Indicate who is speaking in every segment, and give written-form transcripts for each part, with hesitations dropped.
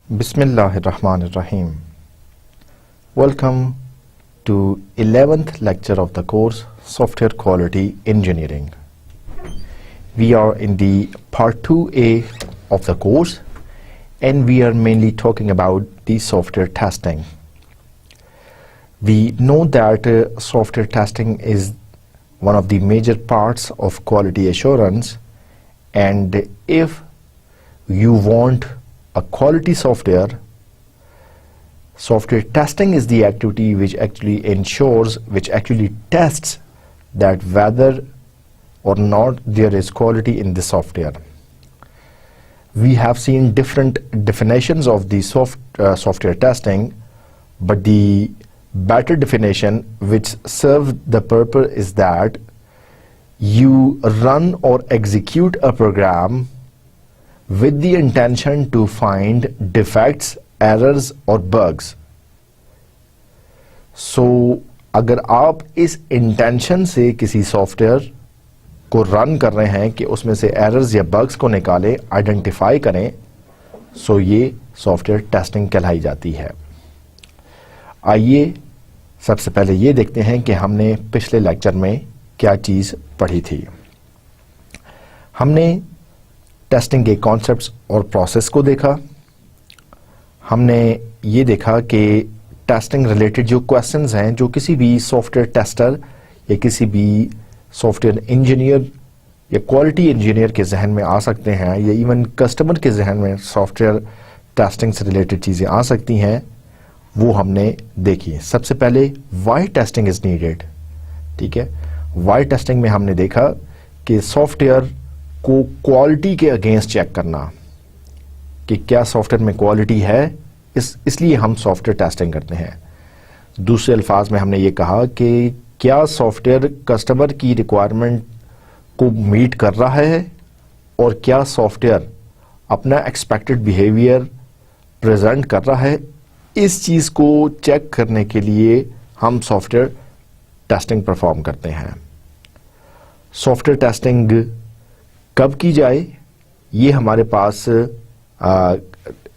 Speaker 1: Bismillahirrahmanirrahim. Welcome to 11th lecture of the course Software Quality Engineering. We are in the part 2A of the course and we are mainly talking about the software testing. We know that software testing is one of the major parts of quality assurance, and if you want a quality software testing is the activity which actually tests that whether or not there is quality in the software. We have seen different definitions of the software testing, but the better definition which serves the purpose is that you run or execute a program with the intention to find defects, errors और bugs. So अगर आप इस intention से किसी software को run कर रहे हैं कि उसमें से एरर्स या बग्स को निकालें, आइडेंटिफाई करें, सो ये सॉफ्टवेयर टेस्टिंग कहलाई जाती है. आइए सबसे पहले ये देखते हैं कि हमने पिछले लेक्चर में क्या चीज़ पढ़ी थी. हमने टेस्टिंग के कॉन्सेप्ट्स और प्रोसेस को देखा. हमने ये देखा कि टेस्टिंग रिलेटेड जो क्वेश्चंस हैं जो किसी भी सॉफ्टवेयर टेस्टर या किसी भी सॉफ्टवेयर इंजीनियर या क्वालिटी इंजीनियर के जहन में आ सकते हैं, या इवन कस्टमर के जहन में सॉफ्टवेयर टेस्टिंग से रिलेटेड चीज़ें आ सकती हैं, वो हमने देखी. सबसे पहले वाई टेस्टिंग इज़ नीडेड. ठीक है, वाई टेस्टिंग में हमने देखा कि सॉफ्टवेयर को क्वालिटी के अगेंस्ट चेक करना कि क्या सॉफ्टवेयर में क्वालिटी है, इसलिए हम सॉफ्टवेयर टेस्टिंग करते हैं. दूसरे अल्फाज में हमने ये कहा कि क्या सॉफ्टवेयर कस्टमर की रिक्वायरमेंट को मीट कर रहा है और क्या सॉफ्टवेयर अपना एक्सपेक्टेड बिहेवियर प्रेजेंट कर रहा है. इस चीज़ को चेक करने के लिए हम सॉफ्टवेयर टेस्टिंग परफॉर्म करते हैं. सॉफ्टवेयर टेस्टिंग कब की जाए, ये हमारे पास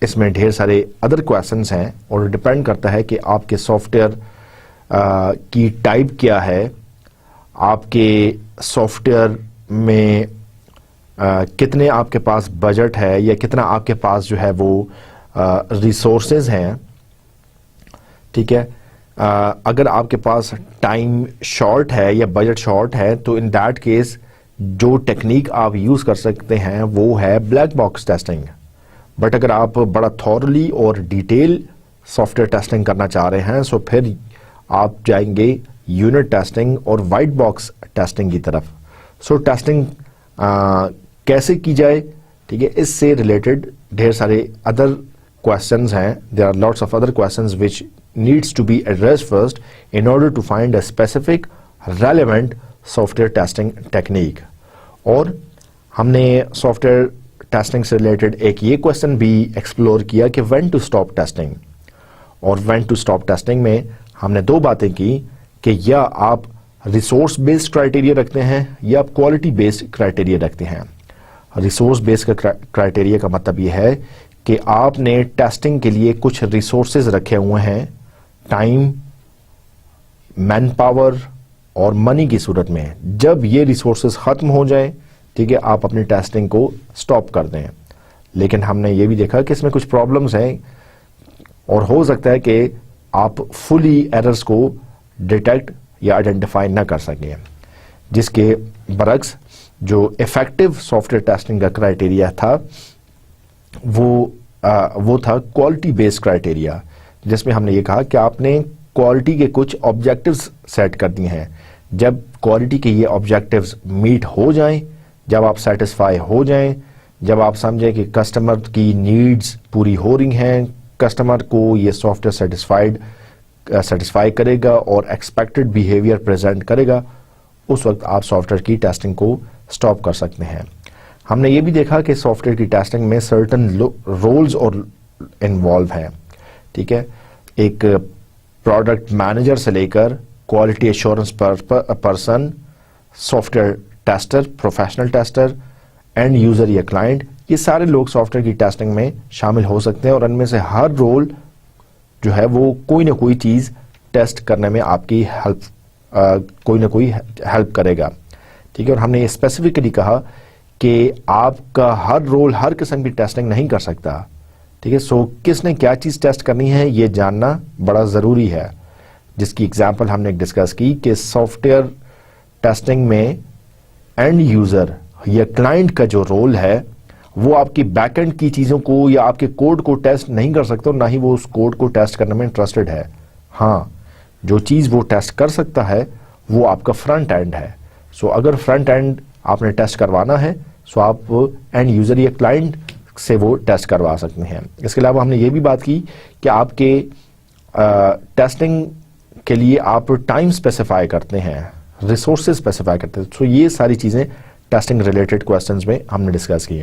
Speaker 1: इसमें ढेर सारे अदर क्वेश्चंस हैं और डिपेंड करता है कि आपके सॉफ्टवेयर की टाइप क्या है, आपके सॉफ्टवेयर में कितने आपके पास बजट है या कितना आपके पास जो है वो रिसोर्सेज हैं. ठीक है, अगर आपके पास टाइम शॉर्ट है या बजट शॉर्ट है तो इन दैट केस जो टेक्निक आप यूज़ कर सकते हैं वो है ब्लैक बॉक्स टेस्टिंग. बट अगर आप बड़ा थॉरली और डिटेल सॉफ्टवेयर टेस्टिंग करना चाह रहे हैं सो फिर आप जाएंगे यूनिट टेस्टिंग और वाइट बॉक्स टेस्टिंग की तरफ. सो टेस्टिंग कैसे की जाए, ठीक है, इससे रिलेटेड ढेर सारे अदर क्वेश्चंस हैं. There are lots of other questions which needs to be addressed first in order to find a specific relevant software testing technique. और हमने सॉफ्टवेयर टेस्टिंग से रिलेटेड एक ये क्वेश्चन भी एक्सप्लोर किया कि व्हेन टू स्टॉप टेस्टिंग. और when to stop testing में हमने दो बातें की कि या आप रिसोर्स बेस्ड क्राइटेरिया रखते हैं या आप क्वालिटी बेस्ड क्राइटेरिया रखते हैं. रिसोर्स बेस्ड क्राइटेरिया का मतलब ये है कि आपने टेस्टिंग के लिए कुछ रिसोर्सेज रखे हुए हैं, टाइम, मैन पावर और मनी की सूरत में. जब ये रिसोर्सेज ख़त्म हो जाए, ठीक है, आप अपनी टेस्टिंग को स्टॉप कर दें. लेकिन हमने ये भी देखा कि इसमें कुछ प्रॉब्लम्स हैं और हो सकता है कि आप फुली एरर्स को डिटेक्ट या आइडेंटिफाई ना कर सकें, जिसके बरक्स जो इफेक्टिव सॉफ्टवेयर टेस्टिंग का क्राइटेरिया था वो था क्वालिटी बेस्ड क्राइटेरिया, जिसमें हमने ये कहा कि आपने क्वालिटी के कुछ ऑब्जेक्टिव्स सेट कर दिए हैं. जब क्वालिटी के ये ऑब्जेक्टिव्स मीट हो जाएं, जब आप सेटिस्फाई हो जाएं, जब आप समझें कि कस्टमर की नीड्स पूरी हो रही हैं, कस्टमर को ये सॉफ्टवेयर सेटिस्फाई करेगा और एक्सपेक्टेड बिहेवियर प्रेजेंट करेगा, उस वक्त आप सॉफ्टवेयर की टेस्टिंग को स्टॉप कर सकते हैं. हमने ये भी देखा कि सॉफ्टवेयर की टेस्टिंग में सर्टन रोल्स और इन्वॉल्व हैं. ठीक है, एक प्रोडक्ट मैनेजर से लेकर quality assurance person, software tester, professional tester, end user या क्लाइंट, ये सारे लोग सॉफ्टवेयर की टेस्टिंग में शामिल हो सकते हैं और इनमें से हर रोल जो है वो कोई ना कोई चीज़ टेस्ट करने में आपकी कोई ना कोई हेल्प करेगा, ठीक है। और हमने ये स्पेसिफिकली कहा कि आपका हर रोल हर किस्म की टेस्टिंग नहीं कर सकता, ठीक है। सो किसने क्या चीज़ टेस्ट करनी है ये जानना बड़ा ज़रूरी है, जिसकी एग्जांपल हमने डिस्कस की कि सॉफ्टवेयर टेस्टिंग में एंड यूज़र या क्लाइंट का जो रोल है वो आपकी बैकएंड की चीज़ों को या आपके कोड को टेस्ट नहीं कर सकता और ना ही वो उस कोड को टेस्ट करने में इंटरेस्टेड है। हाँ, जो चीज़ वो टेस्ट कर सकता है वो आपका फ्रंट एंड है। सो अगर फ्रंट एंड आपने टेस्ट करवाना है सो आप एंड यूज़र या क्लाइंट से वो टेस्ट करवा सकते हैं। इसके अलावा हमने ये भी बात की कि आपके टेस्टिंग के लिए आप टाइम स्पेसिफाई करते हैं, रिसोर्सेज स्पेसिफाई करते हैं। सो ये सारी चीज़ें टेस्टिंग रिलेटेड क्वेश्चंस में हमने डिस्कस की।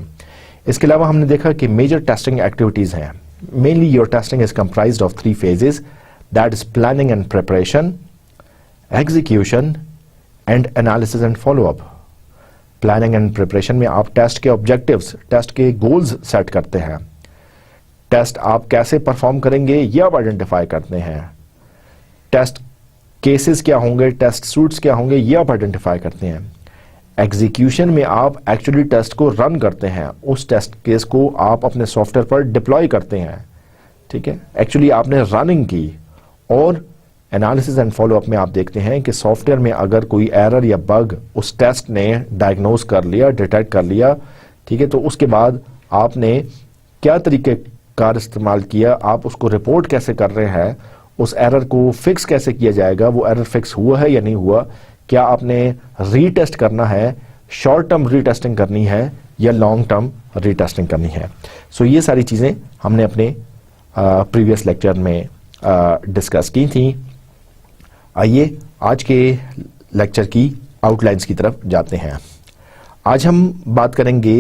Speaker 1: इसके अलावा हमने देखा कि मेजर टेस्टिंग एक्टिविटीज़ हैं। Mainly your testing is comprised of 3 phases, that is planning and preparation, execution and analysis and follow up. Planning and preparation में आप टेस्ट के ऑब्जेक्टिव्स, टेस्ट के गोल्स सेट करते हैं। टेस्ट आप कैसे परफॉर्म करेंगे ये आप आइडेंटिफाई करते हैं। टेस्ट केसेस क्या होंगे, टेस्ट सूट्स क्या होंगे ये आप आइडेंटिफाई करते हैं। एग्जीक्यूशन में आप एक्चुअली टेस्ट को रन करते हैं, उस टेस्ट केस को आप अपने सॉफ्टवेयर पर डिप्लॉय करते हैं, ठीक है। एक्चुअली आपने रनिंग की। और एनालिसिस एंड फॉलोअप में आप देखते हैं कि सॉफ्टवेयर में अगर कोई एरर या बग उस टेस्ट ने डायग्नोज कर लिया, डिटेक्ट कर लिया, ठीक है, तो उसके बाद आपने क्या तरीके कार इस्तेमाल किया, आप उसको रिपोर्ट कैसे कर रहे हैं, उस एरर को फिक्स कैसे किया जाएगा, वो एरर फिक्स हुआ है या नहीं हुआ, क्या आपने रीटेस्ट करना है, शॉर्ट टर्म रीटेस्टिंग करनी है या लॉन्ग टर्म रीटेस्टिंग करनी है। सो ये सारी चीज़ें हमने अपने प्रीवियस लेक्चर में डिस्कस की थी। आइए आज के लेक्चर की आउटलाइंस की तरफ जाते हैं। आज हम बात करेंगे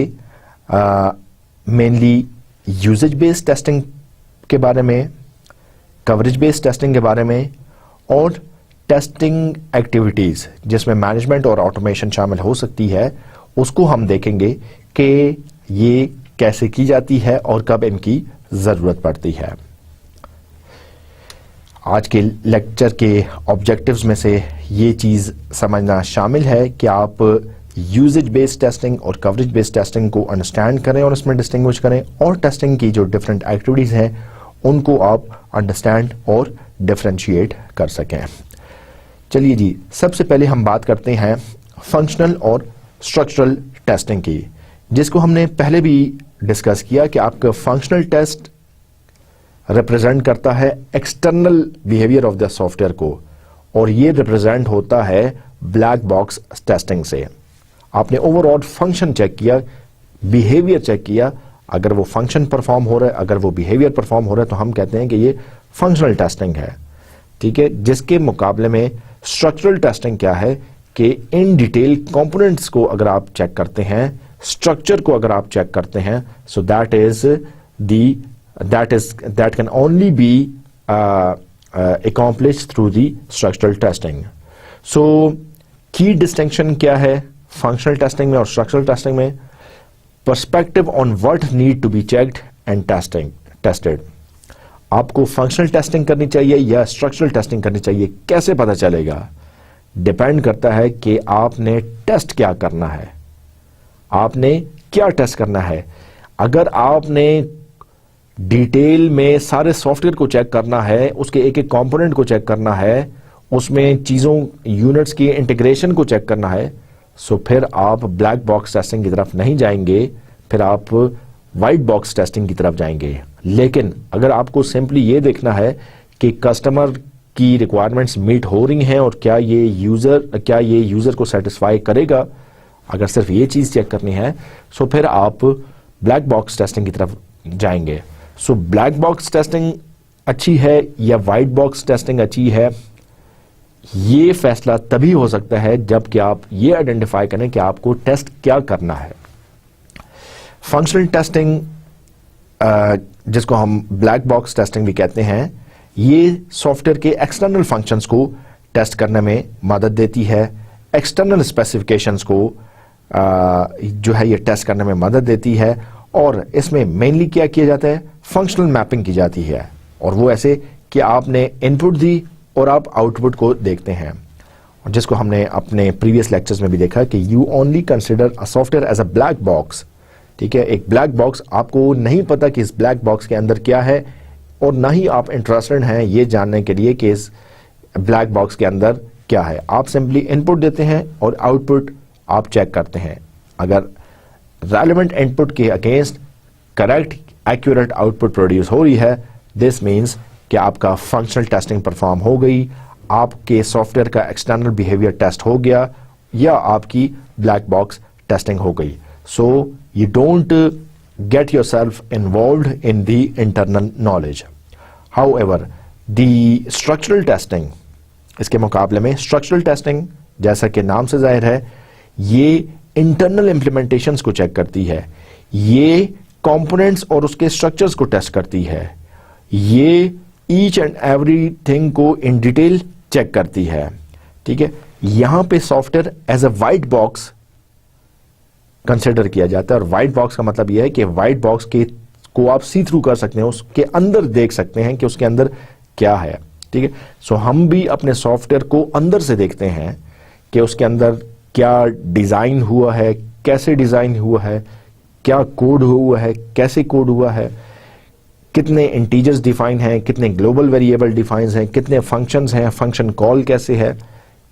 Speaker 1: मेनली यूजेज बेस्ड टेस्टिंग के बारे में, कवरेज बेस्ड टेस्टिंग के बारे में और टेस्टिंग एक्टिविटीज़ जिसमें मैनेजमेंट और ऑटोमेशन शामिल हो सकती है, उसको हम देखेंगे कि ये कैसे की जाती है और कब इनकी ज़रूरत पड़ती है। आज के लेक्चर के ऑब्जेक्टिव्स में से ये चीज़ समझना शामिल है कि आप यूजेज बेस्ड टेस्टिंग और कवरेज बेस्ड टेस्टिंग को अंडरस्टैंड करें और उसमें डिस्टिंग्विश करें, और टेस्टिंग की जो डिफरेंट एक्टिविटीज़ हैं उनको आप अंडरस्टैंड और डिफरेंशिएट कर सकें। चलिए जी, सबसे पहले हम बात करते हैं फंक्शनल और स्ट्रक्चरल टेस्टिंग की, जिसको हमने पहले भी डिस्कस किया कि आपका फंक्शनल टेस्ट रिप्रेजेंट करता है external behaviour of the software को, और ये रिप्रेजेंट होता है ब्लैक बॉक्स टेस्टिंग से। आपने ओवरऑल फंक्शन चेक किया, बिहेवियर चेक किया, अगर वो फंक्शन परफॉर्म हो रहा है, अगर वो बिहेवियर परफॉर्म हो रहा है, तो हम कहते हैं कि ये फंक्शनल टेस्टिंग है, ठीक है। जिसके मुकाबले में स्ट्रक्चरल टेस्टिंग क्या है कि इन डिटेल कंपोनेंट्स को अगर आप चेक करते हैं, स्ट्रक्चर को अगर आप चेक करते हैं, सो that can only be accomplished through the structural testing. So key distinction क्या है फंक्शनल टेस्टिंग में और स्ट्रक्चरल टेस्टिंग में? Perspective on what need to be checked and tested. आपको फंक्शनल टेस्टिंग करनी चाहिए या स्ट्रक्चरल टेस्टिंग करनी चाहिए, कैसे पता चलेगा? डिपेंड करता है कि आपने टेस्ट क्या करना है, आपने क्या टेस्ट करना है। अगर आपने डिटेल में सारे सॉफ्टवेयर को चेक करना है, उसके एक एक कंपोनेंट को चेक करना है, उसमें चीज़ों यूनिट्स की इंटीग्रेशन को चेक करना है, सो फिर आप ब्लैक बॉक्स टेस्टिंग की तरफ नहीं जाएंगे, फिर आप वाइट बॉक्स टेस्टिंग की तरफ जाएंगे। लेकिन अगर आपको सिंपली ये देखना है कि कस्टमर की रिक्वायरमेंट्स मीट हो रही हैं और क्या ये यूज़र को सेटिस्फाई करेगा, अगर सिर्फ ये चीज़ चेक करनी है, सो फिर आप ब्लैक बॉक्स टेस्टिंग की तरफ जाएंगे। सो ब्लैक बॉक्स टेस्टिंग अच्छी है या वाइट बॉक्स टेस्टिंग अच्छी है, ये फैसला तभी हो सकता है जब कि आप ये आइडेंटिफाई करें कि आपको टेस्ट क्या करना है। फंक्शनल टेस्टिंग, जिसको हम ब्लैक बॉक्स टेस्टिंग भी कहते हैं, ये सॉफ्टवेयर के एक्सटर्नल फंक्शंस को टेस्ट करने में मदद देती है, एक्सटर्नल स्पेसिफिकेशंस को जो है ये टेस्ट करने में मदद देती है, और इसमें मेनली क्या किया जाता है, फंक्शनल मैपिंग की जाती है, और वो ऐसे कि आपने इनपुट दी और आप आउटपुट को देखते हैं, और जिसको हमने अपने प्रीवियस लेक्चर्स में भी देखा कि you only consider a software as a black box. ठीक है, एक ब्लैक बॉक्स, आपको नहीं पता कि इस ब्लैक बॉक्स के अंदर क्या है, और ना ही आप इंटरेस्टेड हैं ये जानने के लिए कि इस ब्लैक बॉक्स के अंदर क्या है। आप सिंपली इनपुट देते हैं और आउटपुट आप चेक करते हैं। अगर रेलेवेंट इनपुट के against correct accurate output produce हो रही है, दिस मीन्स कि आपका फंक्शनल टेस्टिंग परफॉर्म हो गई, आपके सॉफ्टवेयर का एक्सटर्नल बिहेवियर टेस्ट हो गया, या आपकी ब्लैक बॉक्स टेस्टिंग हो गई। So you don't get yourself involved in the internal knowledge. However, the structural testing, इसके मुकाबले में structural testing जैसा कि नाम से जाहिर है, ये internal implementations को चेक करती है, ये components और उसके structures को टेस्ट करती है, ये each and everything को in detail चेक करती है। ठीक है, यहां पे software as a white box consider किया जाता है, और व्हाइट बॉक्स का मतलब यह है कि व्हाइट बॉक्स के को आप सी थ्रू कर सकते हैं, उसके अंदर देख सकते हैं कि उसके अंदर क्या है। ठीक है, सो हम भी अपने सॉफ्टवेयर को अंदर से देखते हैं कि उसके अंदर क्या डिजाइन हुआ है, कैसे डिजाइन हुआ है, क्या कोड हुआ है, कैसे कोड हुआ है, कितने इंटीजर्स डिफाइन हैं, कितने ग्लोबल वेरिएबल डिफाइंस हैं, कितने फंक्शंस हैं, फंक्शन कॉल कैसे है,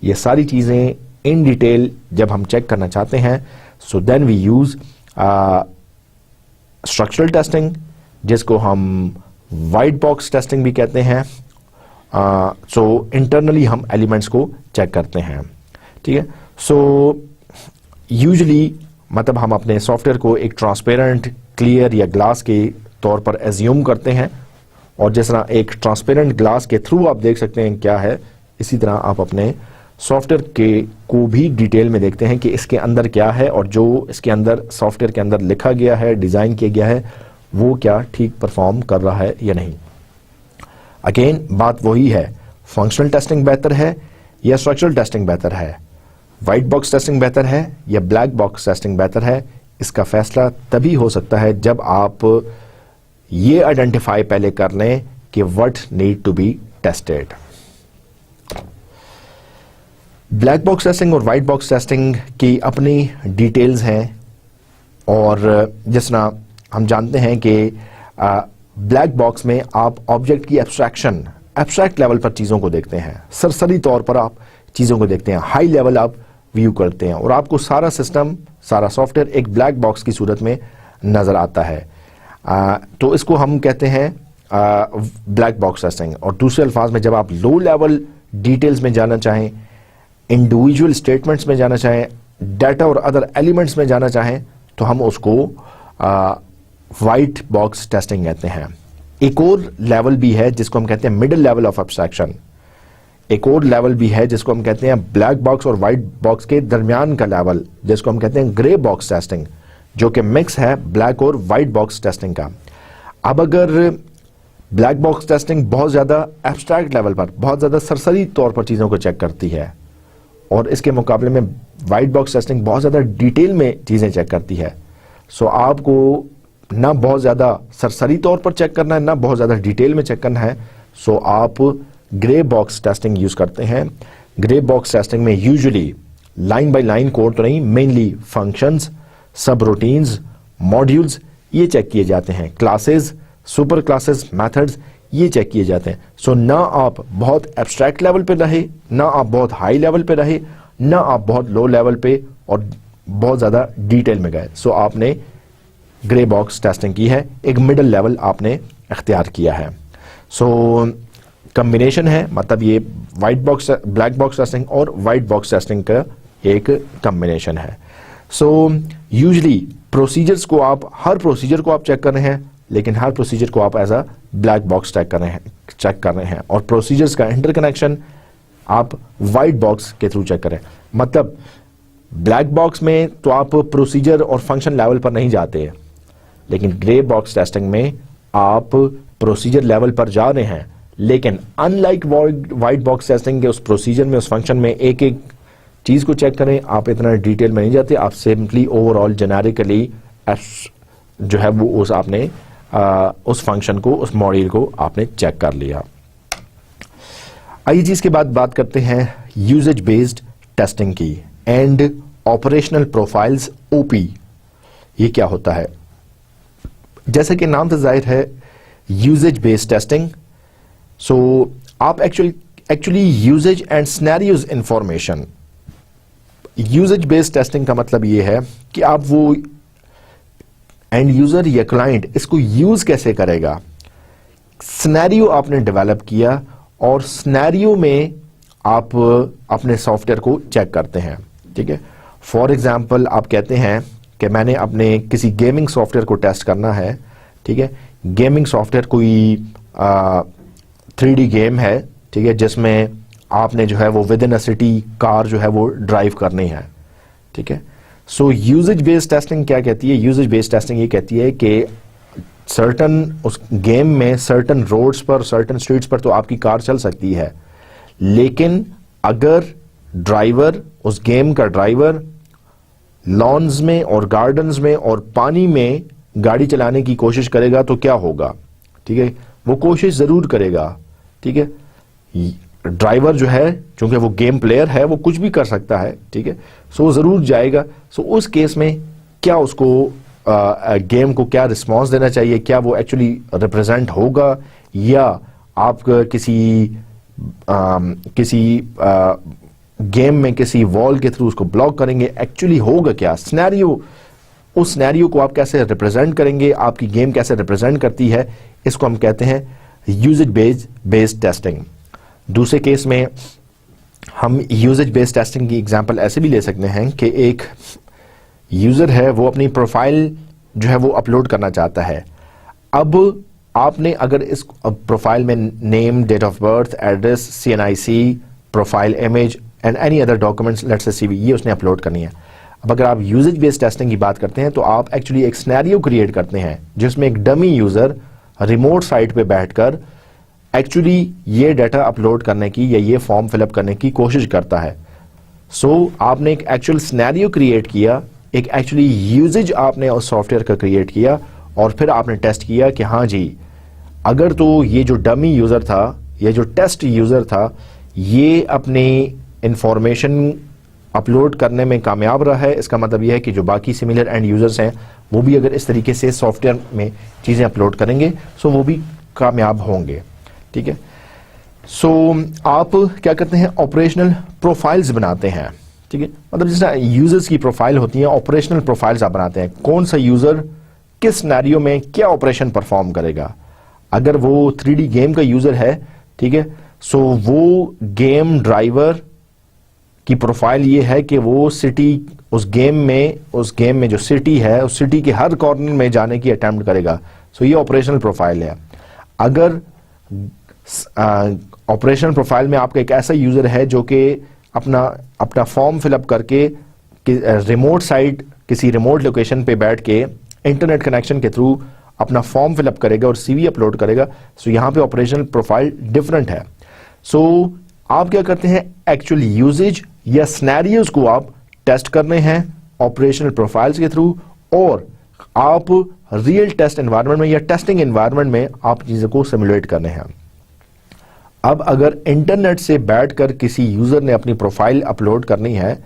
Speaker 1: ये सारी चीजें इन डिटेल जब हम चेक करना चाहते हैं, so then we use structural testing, जिसको हम वाइट बॉक्स टेस्टिंग भी कहते हैं। सो इंटरनली हम एलिमेंट्स को चेक करते हैं। ठीक है, सो यूजुअली मतलब हम अपने सॉफ्टवेयर को एक ट्रांसपेरेंट, क्लियर या ग्लास के तौर पर एज्यूम करते हैं, और जिस तरह एक ट्रांसपेरेंट ग्लास के थ्रू आप देख सकते हैं क्या है, इसी तरह आप अपने सॉफ्टवेयर के को भी डिटेल में देखते हैं कि इसके अंदर क्या है, और जो इसके अंदर सॉफ्टवेयर के अंदर लिखा गया है, डिजाइन किया गया है, वो क्या ठीक परफॉर्म कर रहा है या नहीं। अगेन बात वही है, फंक्शनल टेस्टिंग बेहतर है या स्ट्रक्चरल टेस्टिंग बेहतर है, व्हाइट बॉक्स टेस्टिंग बेहतर है या ब्लैक बॉक्स टेस्टिंग बेहतर है, इसका फैसला तभी हो सकता है जब आप ये आइडेंटिफाई पहले कर लें कि what need to be tested. Black box testing और व्हाइट बॉक्स टेस्टिंग की अपनी डिटेल्स हैं, और जिस तरह हम जानते हैं कि ब्लैक बॉक्स में आप ऑब्जेक्ट की एब्स्ट्रैक्शन, एब्स्ट्रैक्ट लेवल पर चीज़ों को देखते हैं, सरसरी तौर पर आप चीज़ों को देखते हैं, हाई लेवल आप व्यू करते हैं, और आपको सारा सिस्टम, सारा सॉफ्टवेयर एक ब्लैक बॉक्स की सूरत में नज़र आता है। तो इसको हम कहते हैं ब्लैक बॉक्स टेस्टिंग। और दूसरे अल्फाज में जब आप लो लेवल डिटेल्स में जाना चाहें, इंडिविजुअल स्टेटमेंट्स में जाना चाहें, डाटा और अदर एलिमेंट्स में जाना चाहें, तो हम उसको वाइट बॉक्स टेस्टिंग कहते हैं। एक और लेवल भी है जिसको हम कहते हैं मिडिल लेवल ऑफ एब्स्ट्रैक्शन, एक और लेवल भी है जिसको हम कहते हैं ब्लैक बॉक्स और वाइट बॉक्स के दरमियान का लेवल, जिसको हम कहते हैं ग्रे बॉक्स टेस्टिंग, जो कि मिक्स है ब्लैक और वाइट बॉक्स टेस्टिंग का। अब अगर ब्लैक बॉक्स टेस्टिंग बहुत ज़्यादा एब्स्ट्रैक्ट लेवल पर, बहुत ज़्यादा सरसरी तौर पर चीज़ों को चेक करती है, और इसके मुकाबले में वाइट बॉक्स टेस्टिंग बहुत ज़्यादा डिटेल में चीज़ें चेक करती है, सो आपको ना बहुत ज़्यादा सरसरी तौर पर चेक करना है, ना बहुत ज़्यादा डिटेल में चेक करना है, सो आप ग्रे बॉक्स टेस्टिंग यूज़ करते हैं। ग्रे बॉक्स टेस्टिंग में usually line by line code तो नहीं, मेनली फंक्शंस, सब रूटीन्स, मॉड्यूल्स ये चेक किए जाते हैं, क्लासेस, सुपर क्लासेस, मेथड्स ये चेक किए जाते हैं। सो ना आप बहुत एब्स्ट्रैक्ट लेवल पे रहे, ना आप बहुत हाई लेवल पे रहे, ना आप बहुत लो लेवल पे और बहुत ज़्यादा डिटेल में गए, सो आपने ग्रे बॉक्स टेस्टिंग की है, एक मिडिल लेवल आपने इख्तियार किया है। सो कम्बिनेशन है, मतलब ये white box, black box testing और वाइट बॉक्स टेस्टिंग का एक कम्बिनेशन है। सो यूजुअली प्रोसीजर्स को आप, हर प्रोसीजर को आप चेक कर रहे हैं, लेकिन हर प्रोसीजर को आप as a black box check कर रहे हैं, और प्रोसीजर्स का इंटरकनेक्शन आप वाइट बॉक्स के थ्रू चेक करें। मतलब ब्लैक बॉक्स में तो आप प्रोसीजर और फंक्शन लेवल पर नहीं जाते, लेकिन ग्रे बॉक्स टेस्टिंग में आप प्रोसीजर लेवल पर जा रहे हैं, लेकिन अनलाइक वाइट बॉक्स टेस्टिंग के उस प्रोसीजर में, उस फंक्शन में एक एक चीज को चेक करें, आप इतना डिटेल में नहीं जाते, आप सिंपली ओवरऑल जेनेरिकली जो है वो उस फंक्शन को, उस मॉड्यूल को आपने चेक कर लिया। आइए जी इसके बाद बात करते हैं यूजेज बेस्ड टेस्टिंग की। एंड ऑपरेशनल प्रोफाइल्स, ओपी, ये क्या होता है? जैसे कि नाम से जाहिर है यूजेज बेस्ड टेस्टिंग। सो आप actually usages and scenarios information, usages based testing का मतलब ये है कि आप वो एंड यूजर या क्लाइंट इसको यूज कैसे करेगा। सिनेरियो आपने डेवलप किया और सिनेरियो में आप अपने सॉफ्टवेयर को चेक करते हैं, ठीक है। फॉर एग्जांपल आप कहते हैं कि मैंने अपने किसी गेमिंग सॉफ्टवेयर को टेस्ट करना है, ठीक है। गेमिंग सॉफ्टवेयर कोई 3D गेम है, ठीक है, जिसमें आपने जो है वो with in a city car जो है वो ड्राइव करनी है, ठीक है। सो यूजेज बेस्ड टेस्टिंग क्या कहती है? यूजेज बेस्ड टेस्टिंग ये कहती है कि सर्टन उस गेम में सर्टन रोड्स पर, सर्टन स्ट्रीट्स पर तो आपकी कार चल सकती है, लेकिन अगर ड्राइवर, उस गेम का ड्राइवर लॉन्स में और गार्डन्स में और पानी में गाड़ी चलाने की कोशिश करेगा तो क्या होगा, ठीक है। वो कोशिश जरूर करेगा, ठीक है। ड्राइवर जो है, चूंकि वो गेम प्लेयर है, वो कुछ भी कर सकता है, ठीक है। सो वो जरूर जाएगा। सो उस केस में क्या उसको गेम को क्या रिस्पॉन्स देना चाहिए? क्या वो एक्चुअली रिप्रेजेंट होगा या आप किसी गेम में किसी वॉल के थ्रू उसको ब्लॉक करेंगे? एक्चुअली होगा क्या सिनेरियो, उस सिनेरियो को आप कैसे रिप्रेजेंट करेंगे, आपकी गेम कैसे रिप्रेजेंट करती है, इसको हम कहते हैं यूजेज बेस्ड टेस्टिंग। दूसरे केस में हम यूजेज बेस्ड टेस्टिंग की एग्जांपल ऐसे भी ले सकते हैं कि एक यूजर है, वो अपनी प्रोफाइल जो है वो अपलोड करना चाहता है। अब आपने अगर इस प्रोफाइल में name, date of birth, address, CNIC, profile image and any other documents, let's say CV, ये उसने अपलोड करनी है। अब अगर आप यूजेज बेस्ड टेस्टिंग की बात करते हैं तो आप एक्चुअली एक सिनेरियो क्रिएट करते हैं जिसमें एक डमी यूजर रिमोट साइट पे बैठकर एक्चुअली ये डाटा अपलोड करने की या ये फॉर्म फिलअप करने की कोशिश करता है। सो आपने एक एक्चुअल सिनेरियो क्रिएट किया, एक एक्चुअली यूजेज आपने उस सॉफ्टवेयर का क्रिएट किया और फिर आपने टेस्ट किया कि हाँ जी, अगर तो ये जो डमी यूजर था, ये जो टेस्ट यूजर था, ये अपनी इंफॉर्मेशन अपलोड करने में कामयाब रहा है, इसका मतलब यह है कि जो बाकी सिमिलर एंड यूजर्स हैं वो भी अगर इस तरीके से सॉफ्टवेयर में चीजें अपलोड करेंगे सो वो भी कामयाब होंगे, ठीक है। सो आप क्या करते हैं? ऑपरेशनल प्रोफाइल्स बनाते हैं, ठीक है। मतलब जिस यूजर्स की प्रोफाइल होती है, ऑपरेशनल प्रोफाइल्स आप बनाते हैं। कौन सा यूजर किस सिनेरियो में क्या ऑपरेशन परफॉर्म करेगा। अगर वो 3D गेम का यूजर है, ठीक है, सो वो गेम ड्राइवर की प्रोफाइल ये है कि वो सिटी, उस गेम में जो सिटी है, उस सिटी के हर कॉर्नर में जाने की अटेम्प्ट करेगा। सो ये ऑपरेशनल प्रोफाइल है। अगर ऑपरेशनल प्रोफाइल में आपका एक ऐसा यूजर है जो कि अपना फॉर्म फिलअप करके रिमोट साइट, किसी रिमोट लोकेशन पे बैठ के इंटरनेट कनेक्शन के थ्रू अपना फॉर्म फिलअप करेगा और CV अपलोड करेगा, सो यहाँ पे ऑपरेशनल प्रोफाइल डिफरेंट है। सो आप क्या करते हैं? एक्चुअल यूजेज या सिनेरियोज को आप टेस्ट करने हैं ऑपरेशनल प्रोफाइल्स के थ्रू, और आप रियल टेस्ट एनवायरनमेंट में या टेस्टिंग एनवायरनमेंट में आप चीजों को सिमुलेट करने हैं। अब अगर इंटरनेट से बैठकर किसी यूजर ने अपनी प्रोफाइल अपलोड करनी है,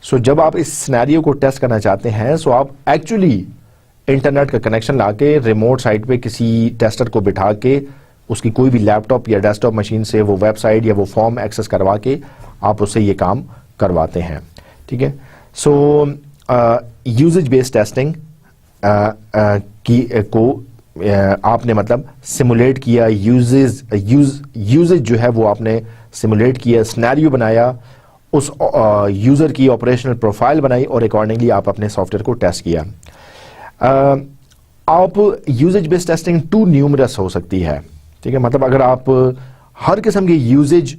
Speaker 1: सो जब आप इस सिनेरियो को टेस्ट करना चाहते हैं, सो आप एक्चुअली इंटरनेट का कनेक्शन लाके रिमोट साइट पे किसी टेस्टर को बिठा के उसकी कोई भी लैपटॉप या डेस्कटॉप मशीन से वो वेबसाइट या वो फॉर्म एक्सेस करवा के आप उससे ये काम करवाते हैं, ठीक है। सो यूजेज बेस्ड टेस्टिंग आपने मतलब सिमुलेट किया, यूजेज जो है वो आपने सिमुलेट किया, सिनेरियो बनाया, उस यूजर की ऑपरेशनल प्रोफाइल बनाई और अकॉर्डिंगली आप अपने सॉफ्टवेयर को टेस्ट किया। आप usage based testing too numerous हो सकती है, ठीक है। मतलब अगर आप हर किस्म के यूजेज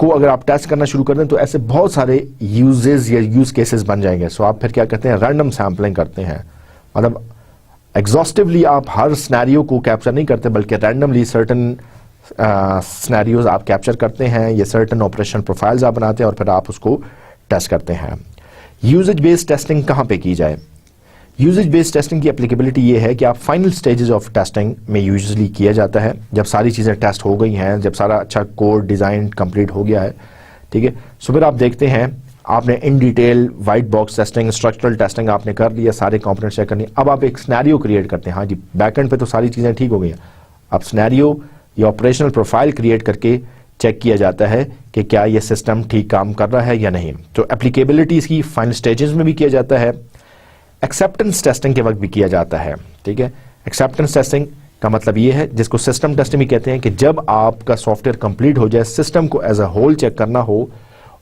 Speaker 1: को अगर आप टेस्ट करना शुरू कर दें तो ऐसे बहुत सारे यूजेस या यूज केसेस बन जाएंगे। सो आप फिर क्या करते हैं? रैंडम सैम्पलिंग करते हैं। मतलब एग्जॉस्टिवली आप हर सिनेरियो को कैप्चर नहीं करते, बल्कि रैंडमली सर्टन सिनेरियोज आप कैप्चर करते हैं, या सर्टन ऑपरेशन प्रोफाइल्स आप बनाते हैं और फिर आप उसको टेस्ट करते हैं। यूजेज बेस्ड टेस्टिंग कहाँ पे की जाए? यूजेज बेस्ड टेस्टिंग की एप्लीकेबिलिटी ये है कि आप फाइनल स्टेजेस ऑफ टेस्टिंग में यूजुअली किया जाता है, जब सारी चीज़ें टेस्ट हो गई हैं, जब सारा अच्छा कोड डिज़ाइन कंप्लीट हो गया है, ठीक है। सो फिर आप देखते हैं आपने in detail white box testing, structural testing आपने कर लिया, सारे कंपोनेंट चेक करनी, अब आप एक सिनेरियो क्रिएट करते हैं। हाँ जी, बैकएंड पे तो सारी चीज़ें ठीक हो गई हैं, अब सिनेरियो या ऑपरेशनल प्रोफाइल क्रिएट करके चेक किया जाता है कि क्या ये सिस्टम ठीक काम कर रहा है या नहीं। तो एप्लीकेबिलिटी इसकी फाइनल स्टेजेस में भी किया जाता है, एक्सेप्टेंस टेस्टिंग के वक्त भी किया जाता है, ठीक है। एक्सेप्टेंस टेस्टिंग का मतलब ये है, जिसको सिस्टम टेस्टिंग भी कहते हैं, कि जब आपका सॉफ्टवेयर कंप्लीट हो जाए, सिस्टम को एज अ होल चेक करना हो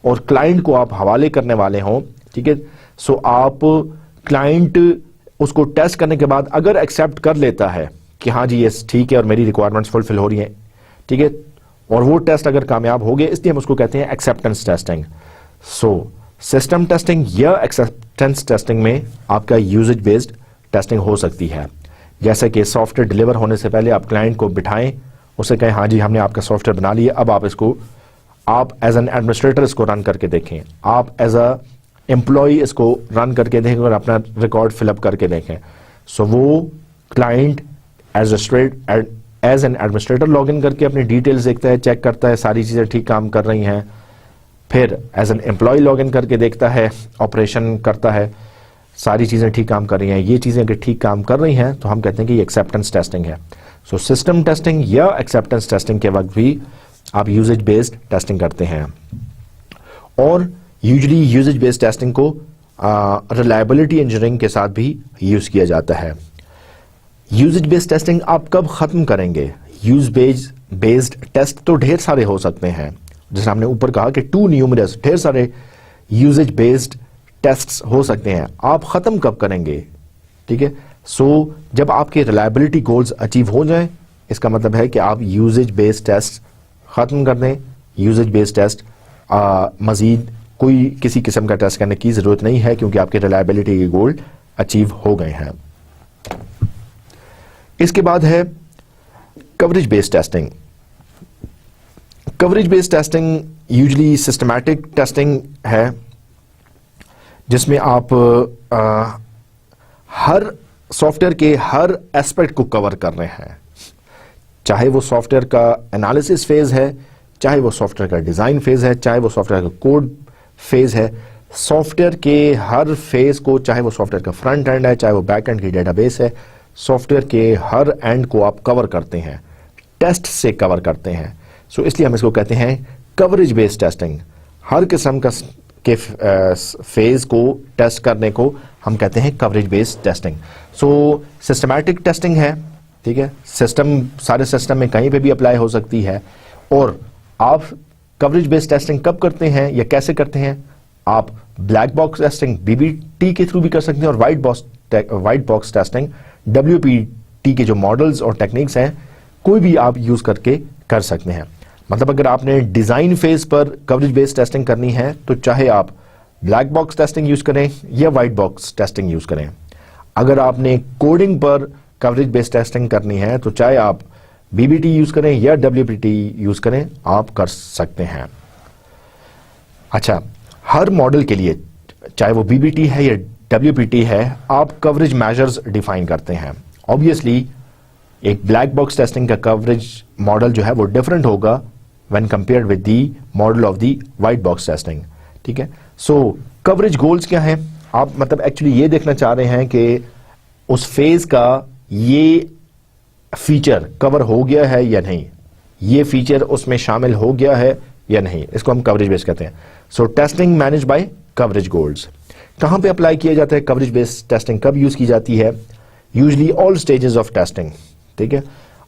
Speaker 1: और क्लाइंट को आप हवाले करने वाले हों, ठीक है। सो आप क्लाइंट उसको टेस्ट करने के बाद अगर एक्सेप्ट कर लेता है कि हाँ जी ये ठीक है और मेरी रिक्वायरमेंट्स फुलफिल हो रही हैं, ठीक है, और वो टेस्ट अगर कामयाब हो गए, इसलिए हम उसको कहते हैं acceptance testing. So system testing या एक्सेप्टेंस टेस्टिंग में आपका यूजेज बेस्ड टेस्टिंग हो सकती है, जैसे कि सॉफ्टवेयर डिलीवर होने से पहले आप क्लाइंट को बिठाएं, उसे कहें हाँ जी हमने आपका सॉफ्टवेयर बना लिया, अब आप इसको आप एज एन एडमिनिस्ट्रेटर इसको रन करके देखें, आप एज अ एम्प्लॉय इसको रन करके देखें और अपना रिकॉर्ड फिलअप करके देखें। सो वो client as an administrator log in करके अपनी डिटेल्स देखता है, चेक करता है सारी चीज़ें ठीक काम कर रही हैं, फिर as an employee log in करके देखता है, ऑपरेशन करता है, सारी चीज़ें ठीक काम कर रही हैं, ये चीज़ें अगर ठीक काम कर रही हैं तो हम कहते हैं कि ये एक्सेप्टेंस टेस्टिंग है। सो सिस्टम टेस्टिंग या एक्सेप्टेंस टेस्टिंग के वक्त भी आप यूजेज बेस्ड टेस्टिंग करते हैं। और यूजुअली यूजेज बेस्ड टेस्टिंग को रिलायबिलिटी इंजीनियरिंग के साथ भी यूज़ किया जाता है। यूजेज बेस्ड टेस्टिंग आप कब ख़त्म करेंगे? यूज बेस्ड टेस्ट तो ढेर सारे हो सकते हैं, जैसे हमने ऊपर कहा कि टू न्यूमरस, ढेर सारे यूजेज बेस्ड टेस्ट्स हो सकते हैं, आप ख़त्म कब करेंगे? ठीक है, सो जब आपके रिलायबिलिटी गोल्स अचीव हो जाएं, इसका मतलब है कि आप यूजेज बेस्ड टेस्ट ख़त्म कर दें। यूजेज बेस्ड टेस्ट मज़ीद कोई किसी किस्म का टेस्ट करने की ज़रूरत नहीं है, क्योंकि आपके रिलायबिलिटी के गोल अचीव हो गए हैं। इसके बाद है coverage based testing. Coverage based testing usually systematic testing है, जिसमें आप हर सॉफ्टवेयर के हर एस्पेक्ट को कवर कर रहे हैं, चाहे वो सॉफ्टवेयर का एनालिसिस फेज है, चाहे वो सॉफ्टवेयर का डिज़ाइन फेज है, चाहे वो सॉफ्टवेयर का कोड फेज है। सॉफ्टवेयर के हर फेज को, चाहे वो सॉफ्टवेयर का फ्रंट एंड है, चाहे वो बैक एंड की डेटाबेस है, सॉफ्टवेयर के हर एंड को आप कवर करते हैं, टेस्ट से कवर करते हैं। सो इसलिए हम इसको कहते हैं कवरेज बेस्ड टेस्टिंग। हर किस्म का के फेज को टेस्ट करने को हम कहते हैं कवरेज बेस्ड टेस्टिंग। सो सिस्टमैटिक टेस्टिंग है, ठीक है, सिस्टम सारे सिस्टम में कहीं पे भी अप्लाई हो सकती है। और आप कवरेज बेस्ड टेस्टिंग कब करते हैं या कैसे करते हैं? आप ब्लैक बॉक्स टेस्टिंग बीबीटी के थ्रू भी कर सकते हैं, और वाइट बॉक्स टेस्टिंग WPT के जो मॉडल्स और टेक्निक्स हैं कोई भी आप यूज करके कर सकते हैं। मतलब अगर आपने डिजाइन फेज पर कवरेज बेस्ड टेस्टिंग करनी है तो चाहे आप ब्लैक बॉक्स टेस्टिंग यूज करें या वाइट बॉक्स टेस्टिंग यूज करें। अगर आपने कोडिंग पर कवरेज बेस्ड टेस्टिंग करनी है तो चाहे आप BBT यूज करें या WPT यूज करें, आप कर सकते हैं। अच्छा, हर मॉडल के लिए, चाहे वो BBT है या WPT है, आप कवरेज मेजर्स डिफाइन करते हैं। ऑब्वियसली एक ब्लैक बॉक्स टेस्टिंग का कवरेज मॉडल जो है वो डिफरेंट होगा when compared with the model of the white box testing, ठीक है। सो कवरेज गोल्स क्या हैं? आप मतलब एक्चुअली ये देखना चाह रहे हैं कि उस फेज का ये फीचर कवर हो गया है या नहीं, ये फीचर उसमें शामिल हो गया है या नहीं, इसको हम कवरेज बेस्ड कहते हैं। सो testing manage by coverage goals. कहां पे अप्लाई किया जाता है कवरेज बेस्ड टेस्टिंग, कब यूज की जाती है? Usually all stages of testing, ठीक है।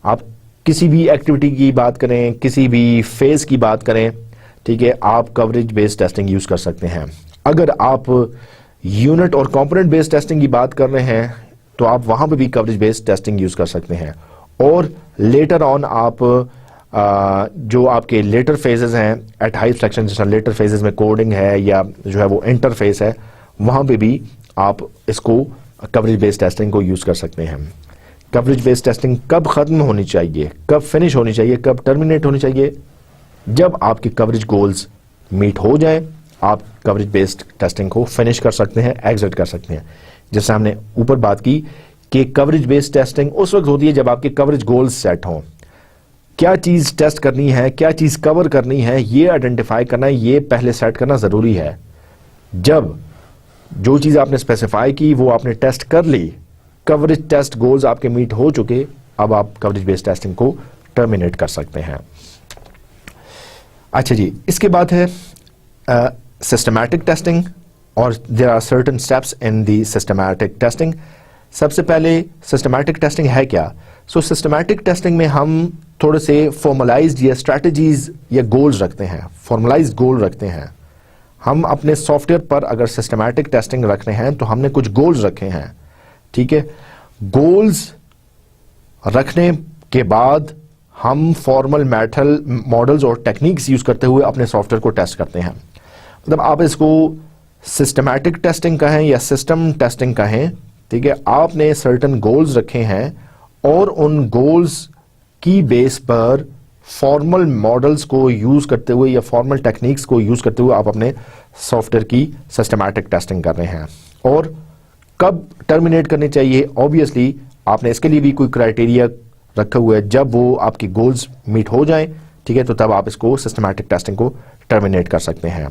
Speaker 1: आप किसी भी एक्टिविटी की बात करें, किसी भी फेज की बात करें, ठीक है, आप कवरेज बेस्ड टेस्टिंग यूज कर सकते हैं। अगर आप यूनिट और कंपोनेंट बेस्ड टेस्टिंग की बात कर रहे हैं तो आप वहां पे भी कवरेज बेस्ड टेस्टिंग यूज कर सकते हैं। और लेटर ऑन आप जो आपके लेटर फेजेस हैं एट हाई सेक्शन, जैसा लेटर फेजेस में कोडिंग है या जो है वो इंटरफेस है, वहां पे भी आप इसको कवरेज बेस्ड टेस्टिंग को यूज कर सकते हैं। कवरेज बेस्ड टेस्टिंग कब खत्म होनी चाहिए, कब फिनिश होनी चाहिए, कब टर्मिनेट होनी चाहिए? जब आपके कवरेज गोल्स मीट हो जाए, आप कवरेज बेस्ड टेस्टिंग को फिनिश कर सकते हैं, एग्जिट कर सकते हैं। जैसे हमने ऊपर बात की कि कवरेज बेस्ड टेस्टिंग उस वक्त होती है जब आपके कवरेज गोल्स सेट हों। क्या चीज टेस्ट करनी है, क्या चीज कवर करनी है, ये आइडेंटिफाई करना, ये पहले सेट करना जरूरी है। जब जो चीज आपने स्पेसिफाई की वो आपने टेस्ट कर ली, कवरेज टेस्ट गोल्स आपके मीट हो चुके, अब आप कवरेज बेस्ड टेस्टिंग को टर्मिनेट कर सकते हैं। अच्छा जी, इसके बाद है सिस्टमैटिक टेस्टिंग, और there are certain steps in the systematic testing. सबसे पहले सिस्टमैटिक टेस्टिंग है क्या? सो सिस्टमैटिक टेस्टिंग में हम थोड़े से फॉर्मलाइज्ड या स्ट्रैटेजीज या गोल्स रखते हैं, फॉर्मलाइज्ड गोल रखते हैं। हम अपने सॉफ्टवेयर पर अगर सिस्टमैटिक टेस्टिंग रख रहे हैं तो हमने कुछ गोल्स रखे हैं, ठीक है। गोल्स रखने के बाद हम फॉर्मल मेथड मॉडल्स और टेक्निक्स यूज करते हुए अपने सॉफ्टवेयर को टेस्ट करते हैं। मतलब आप इसको सिस्टमैटिक टेस्टिंग कहें या सिस्टम टेस्टिंग कहें, ठीक है। आपने सर्टेन गोल्स रखे हैं और उन गोल्स की बेस पर फॉर्मल मॉडल्स को यूज करते हुए या फॉर्मल टेक्निक्स को यूज करते हुए आप अपने सॉफ्टवेयर की सिस्टमैटिक टेस्टिंग कर रहे हैं। और कब टर्मिनेट करनी चाहिए? ऑब्वियसली आपने इसके लिए भी कोई क्राइटेरिया रखा हुआ है, जब वो आपकी गोल्स मीट हो जाएं, ठीक है, तो तब आप इसको सिस्टमैटिक टेस्टिंग को टर्मिनेट कर सकते हैं।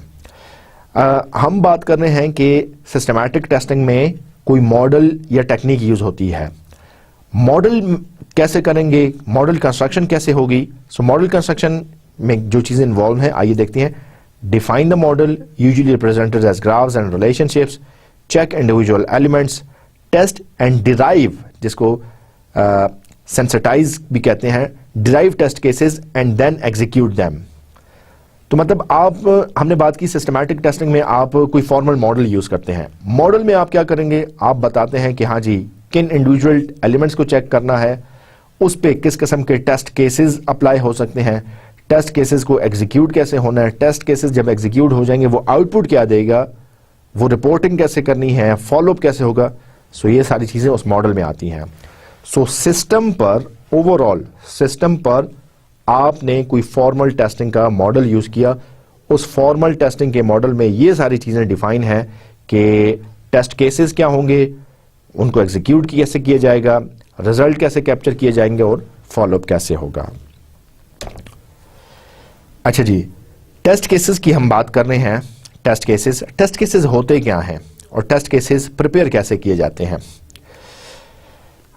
Speaker 1: हम बात कर रहे हैं कि सिस्टमैटिक टेस्टिंग में कोई मॉडल या टेक्निक यूज होती है। मॉडल कैसे करेंगे, मॉडल कंस्ट्रक्शन कैसे होगी? सो मॉडल कंस्ट्रक्शन में जो चीजें इन्वॉल्व हैं आइए देखते हैं। Define the model, usually represented as graphs and relationships, check individual elements, test and derive, जिसको सेंसिटाइज भी कहते हैं, derive test cases and then execute them. तो मतलब आप, हमने बात की सिस्टमैटिक टेस्टिंग में आप कोई फॉर्मल मॉडल यूज करते हैं। मॉडल में आप क्या करेंगे? आप बताते हैं कि हाँ जी, किन इंडिविजुअल एलिमेंट्स को चेक करना है, उस पे किस किस्म के टेस्ट केसेस अप्लाई हो सकते हैं, टेस्ट केसेस को एग्जीक्यूट कैसे होना है, टेस्ट केसेस जब एग्जीक्यूट हो जाएंगे वो आउटपुट क्या देगा, वो रिपोर्टिंग कैसे करनी है, फॉलोअप कैसे होगा। सो ये सारी चीजें उस मॉडल में आती हैं। सो सिस्टम पर, ओवरऑल सिस्टम पर आपने कोई फॉर्मल टेस्टिंग का मॉडल यूज किया, उस फॉर्मल टेस्टिंग के मॉडल में ये सारी चीजें डिफाइन है कि टेस्ट केसेस क्या होंगे, उनको एग्जीक्यूट कैसे किया जाएगा, रिजल्ट कैसे कैप्चर किए जाएंगे और फॉलोअप कैसे होगा। अच्छा जी, टेस्ट केसेस की हम बात कर रहे हैं। टेस्ट केसेस होते क्या हैं और टेस्ट केसेस प्रिपेयर कैसे किए जाते हैं?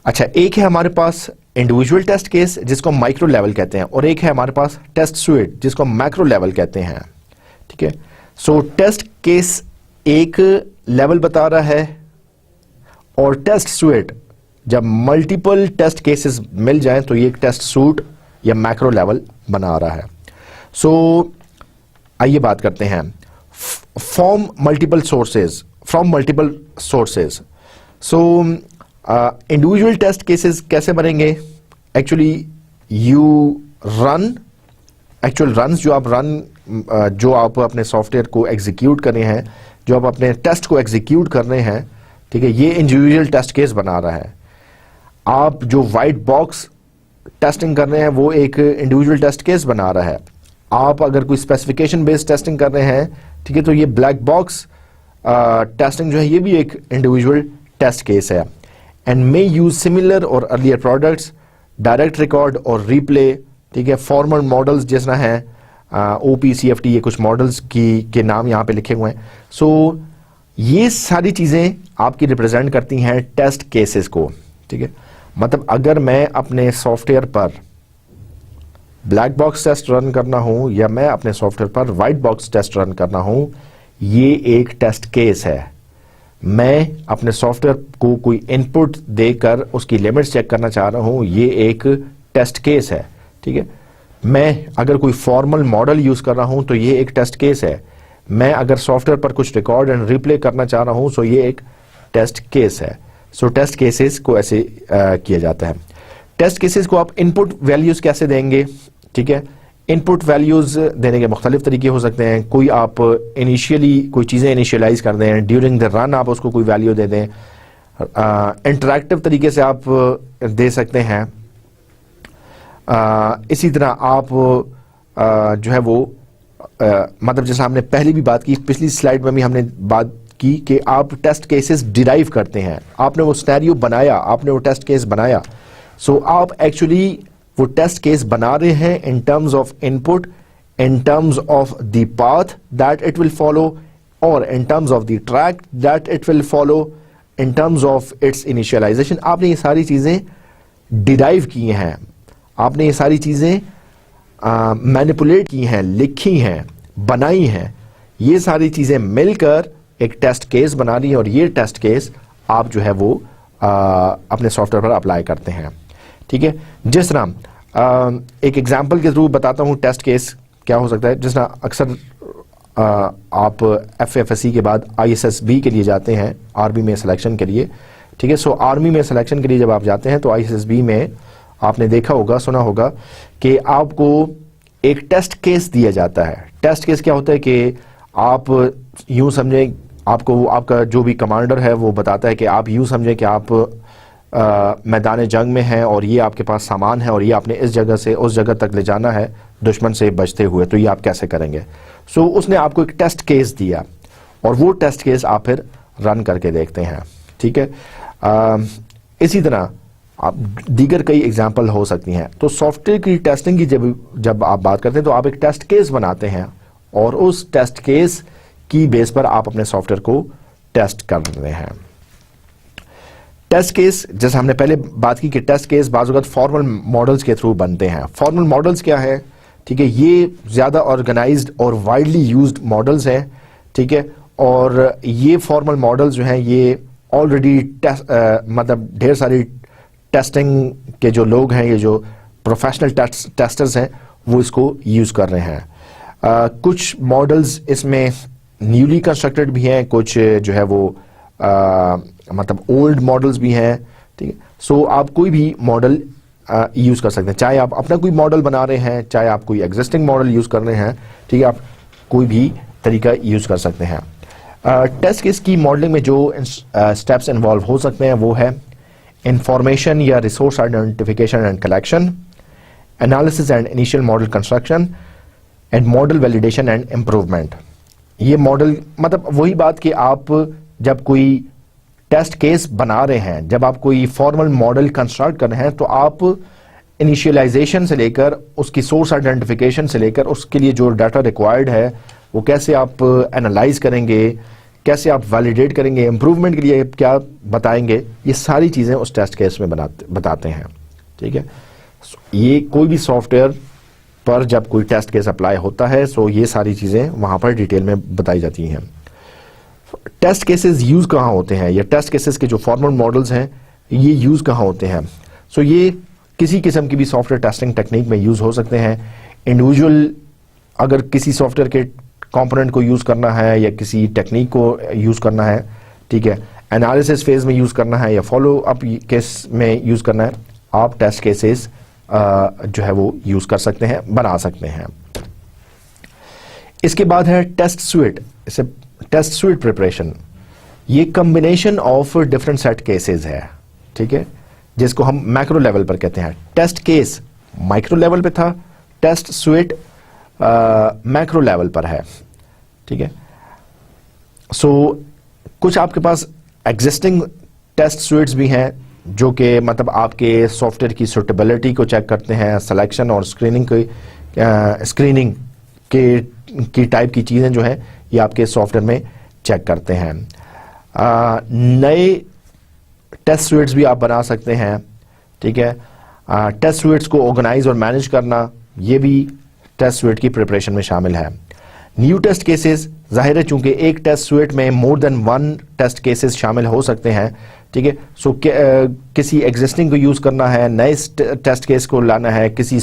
Speaker 1: अच्छा, एक है हमारे पास इंडिविजुअल टेस्ट केस जिसको माइक्रो लेवल कहते हैं, और एक है हमारे पास टेस्ट सूट जिसको मैक्रो लेवल कहते हैं, ठीक है। सो टेस्ट केस एक लेवल बता रहा है और टेस्ट सूट जब मल्टीपल टेस्ट केसेस मिल जाएं तो ये एक टेस्ट सूट या मैक्रो लेवल बना रहा है। सो आइए बात करते हैं from multiple sources. So individual test cases कैसे बनेंगे? एक्चुअली एक्चुअल रन्स जो आप अपने सॉफ्टवेयर को एग्जीक्यूट कर रहे हैं, जो आप अपने टेस्ट को एग्जीक्यूट कर रहे हैं, ठीक है, ये इंडिविजुअल टेस्ट केस बना रहा है। आप जो वाइट बॉक्स टेस्टिंग कर रहे हैं वो एक इंडिविजुअल टेस्ट केस बना रहा है। आप अगर कोई स्पेसिफिकेशन बेस्ड टेस्टिंग कर रहे हैं, ठीक है, तो ये ब्लैक बॉक्स टेस्टिंग जो है ये भी एक इंडिविजुअल टेस्ट केस है। एंड मे यूज सिमिलर और अर्लियर प्रोडक्ट्स, डायरेक्ट रिकॉर्ड और रिप्ले, ठीक है, फॉर्मल मॉडल्स जैसा है OPCFT, ये कुछ मॉडल्स के नाम यहाँ पे लिखे हुए हैं। सो ये सारी चीजें आपकी रिप्रेजेंट करती हैं टेस्ट केसेस को, ठीक है। मतलब अगर मैं अपने सॉफ्टवेयर पर ब्लैक बॉक्स टेस्ट रन करना हूं या मैं अपने सॉफ्टवेयर पर व्हाइट बॉक्स टेस्ट रन करना हूं, ये एक टेस्ट केस है। मैं अपने सॉफ्टवेयर को कोई इनपुट देकर उसकी लिमिट्स चेक करना चाह रहा हूं, ये एक टेस्ट केस है, ठीक है। मैं अगर कोई फॉर्मल मॉडल यूज कर रहा हूं तो ये एक टेस्ट केस है। मैं अगर सॉफ्टवेयर पर कुछ रिकॉर्ड एंड रिप्ले करना चाह रहा हूं तो ये एक टेस्ट केस है। सो टेस्ट केसेस को ऐसे किया जाता है। टेस्ट केसेस को आप इनपुट वैल्यूज कैसे देंगे, ठीक है। इनपुट वैल्यूज देने के मुख्तलिफ तरीके हो सकते हैं। कोई आप इनिशियली कोई चीज़ें इनिशियलाइज कर दें, ड्यूरिंग द रन आप उसको कोई वैल्यू दे दें। इंटरैक्टिव तरीके से आप दे सकते हैं। इसी तरह आप जो है वो मतलब जैसा हमने पहले भी बात की, पिछली स्लाइड में भी हमने बात की कि आप टेस्ट केसेस डिराइव करते हैं, आपने वो सिनेरियो बनाया, आपने वो टेस्ट केस बनाया, सो आप एक्चुअली वो टेस्ट केस बना रहे हैं in terms of input, in terms of the path that it will follow, और in terms of the track that it will follow, in terms of its initialisation. आपने ये सारी चीजें डिराइव की हैं, आपने ये सारी चीजें मैनिपुलेट की हैं, लिखी हैं, बनाई हैं, ये सारी चीजें मिलकर एक टेस्ट केस बना रही है, और ये टेस्ट केस आप जो है वो अपने सॉफ्टवेयर पर अप्लाई करते हैं। ठीक है, जिस तरह एक एग्जांपल के थ्रू बताता हूं टेस्ट केस क्या हो सकता है। जिस तरह अक्सर आप FFSC के बाद ISSB के लिए जाते हैं, आर्मी में सिलेक्शन के लिए। ठीक है, सो आर्मी में सिलेक्शन के लिए जब आप जाते हैं तो ISSB में आपने देखा होगा, सुना होगा कि आपको एक टेस्ट केस दिया जाता है। टेस्ट केस क्या होता है कि आप यूं समझें, आपको आपका जो भी कमांडर है वो बताता है कि आप यूं समझें कि आप मैदान जंग में हैं और ये आपके पास सामान है और ये आपने इस जगह से उस जगह तक ले जाना है दुश्मन से बचते हुए, तो ये आप कैसे करेंगे। सो उसने आपको एक टेस्ट केस दिया और वो टेस्ट केस आप फिर रन करके देखते हैं। ठीक है, इसी तरह आप दीगर कई एग्जाम्पल हो सकती हैं। तो सॉफ्टवेयर की टेस्टिंग की जब आप बात करते हैं तो आप एक टेस्ट केस बनाते हैं और उस टेस्ट केस की बेस पर आप अपने सॉफ्टवेयर को टेस्ट कर रहे हैं। टेस्ट केस, जैसे हमने पहले बात की कि टेस्ट केस बाज़ वक़्त फॉर्मल मॉडल्स के थ्रू बनते हैं। फॉर्मल मॉडल्स क्या है? ठीक है, ये ज़्यादा ऑर्गेनाइज्ड और वाइडली यूज्ड मॉडल्स हैं। ठीक है, और ये फॉर्मल मॉडल्स जो हैं ये ऑलरेडी मतलब ढेर सारी टेस्टिंग के जो लोग हैं, ये जो प्रोफेशनल टेस्टर्स हैं, वो इसको यूज़ कर रहे हैं। कुछ मॉडल्स इसमें न्यूली कंस्ट्रक्टेड भी हैं, कुछ जो है वो मतलब ओल्ड मॉडल्स भी हैं। ठीक है, सो आप कोई भी मॉडल यूज़ कर सकते हैं, चाहे आप अपना कोई मॉडल बना रहे हैं, चाहे आप कोई एग्जिस्टिंग मॉडल यूज़ कर रहे हैं। ठीक है, आप कोई भी तरीका यूज़ कर सकते हैं। टेस्ट केस की मॉडलिंग में जो स्टेप्स इन्वॉल्व हो सकते हैं वो है इंफॉर्मेशन या resource identification and collection, analysis and initial model construction, and model validation and improvement. ये मॉडल मतलब वही बात कि आप जब कोई टेस्ट केस बना रहे हैं, जब आप कोई फॉर्मल मॉडल कंस्ट्रक्ट कर रहे हैं, तो आप इनिशियलाइजेशन से लेकर उसकी सोर्स आइडेंटिफिकेशन से लेकर उसके लिए जो डाटा रिक्वायर्ड है वो कैसे आप एनालाइज करेंगे, कैसे आप वैलिडेट करेंगे, इम्प्रूवमेंट के लिए क्या बताएंगे, ये सारी चीज़ें उस टेस्ट केस में बताते हैं। ठीक है, ये कोई भी सॉफ्टवेयर पर जब कोई टेस्ट केस अप्लाई होता है सो ये सारी चीज़ें वहाँ पर डिटेल में बताई जाती हैं। टेस्ट केसेस यूज़ कहाँ होते हैं, या टेस्ट केसेस के जो फॉर्मल मॉडल्स हैं ये यूज़ कहाँ होते हैं? सो ये किसी किस्म की भी सॉफ्टवेयर टेस्टिंग टेक्निक में यूज़ हो सकते हैं। इंडिविजुअल अगर किसी सॉफ्टवेयर के कंपोनेंट को यूज़ करना है या किसी टेक्निक को यूज़ करना है, ठीक है, एनालिसिस फेज में यूज़ करना है या फॉलो अप केस में यूज़ करना है, आप टेस्ट केसेस जो है वो यूज़ कर सकते हैं, बना सकते हैं। इसके बाद है टेस्ट स्यूट। इसे टेस्ट स्यूट प्रिपरेशन, ये combination of different set cases है। ठीक है, जिसको हम मैक्रो लेवल पर कहते हैं। टेस्ट केस माइक्रो लेवल पे था, टेस्ट स्यूट मैक्रो लेवल पर है। ठीक है, सो कुछ आपके पास एग्जिस्टिंग टेस्ट स्यूट्स भी हैं जो कि मतलब आपके सॉफ्टवेयर की सूटेबिलिटी को चेक करते हैं, सिलेक्शन और स्क्रीनिंग की टाइप की चीज़ें जो हैं ये आपके सॉफ्टवेयर में चेक करते हैं। नए टेस्ट स्यूट्स भी आप बना सकते हैं। ठीक है, टेस्ट स्यूट्स को ऑर्गेनाइज और मैनेज करना ये भी टेस्ट स्यूट की प्रिपरेशन में शामिल है। न्यू टेस्ट केसेस, जाहिर है चूंकि एक टेस्ट स्यूट में more than one test cases शामिल हो सकते हैं। ठीक है, सो किसी एग्जिस्टिंग को यूज़ करना है, नए टेस्ट केस को लाना है, किसी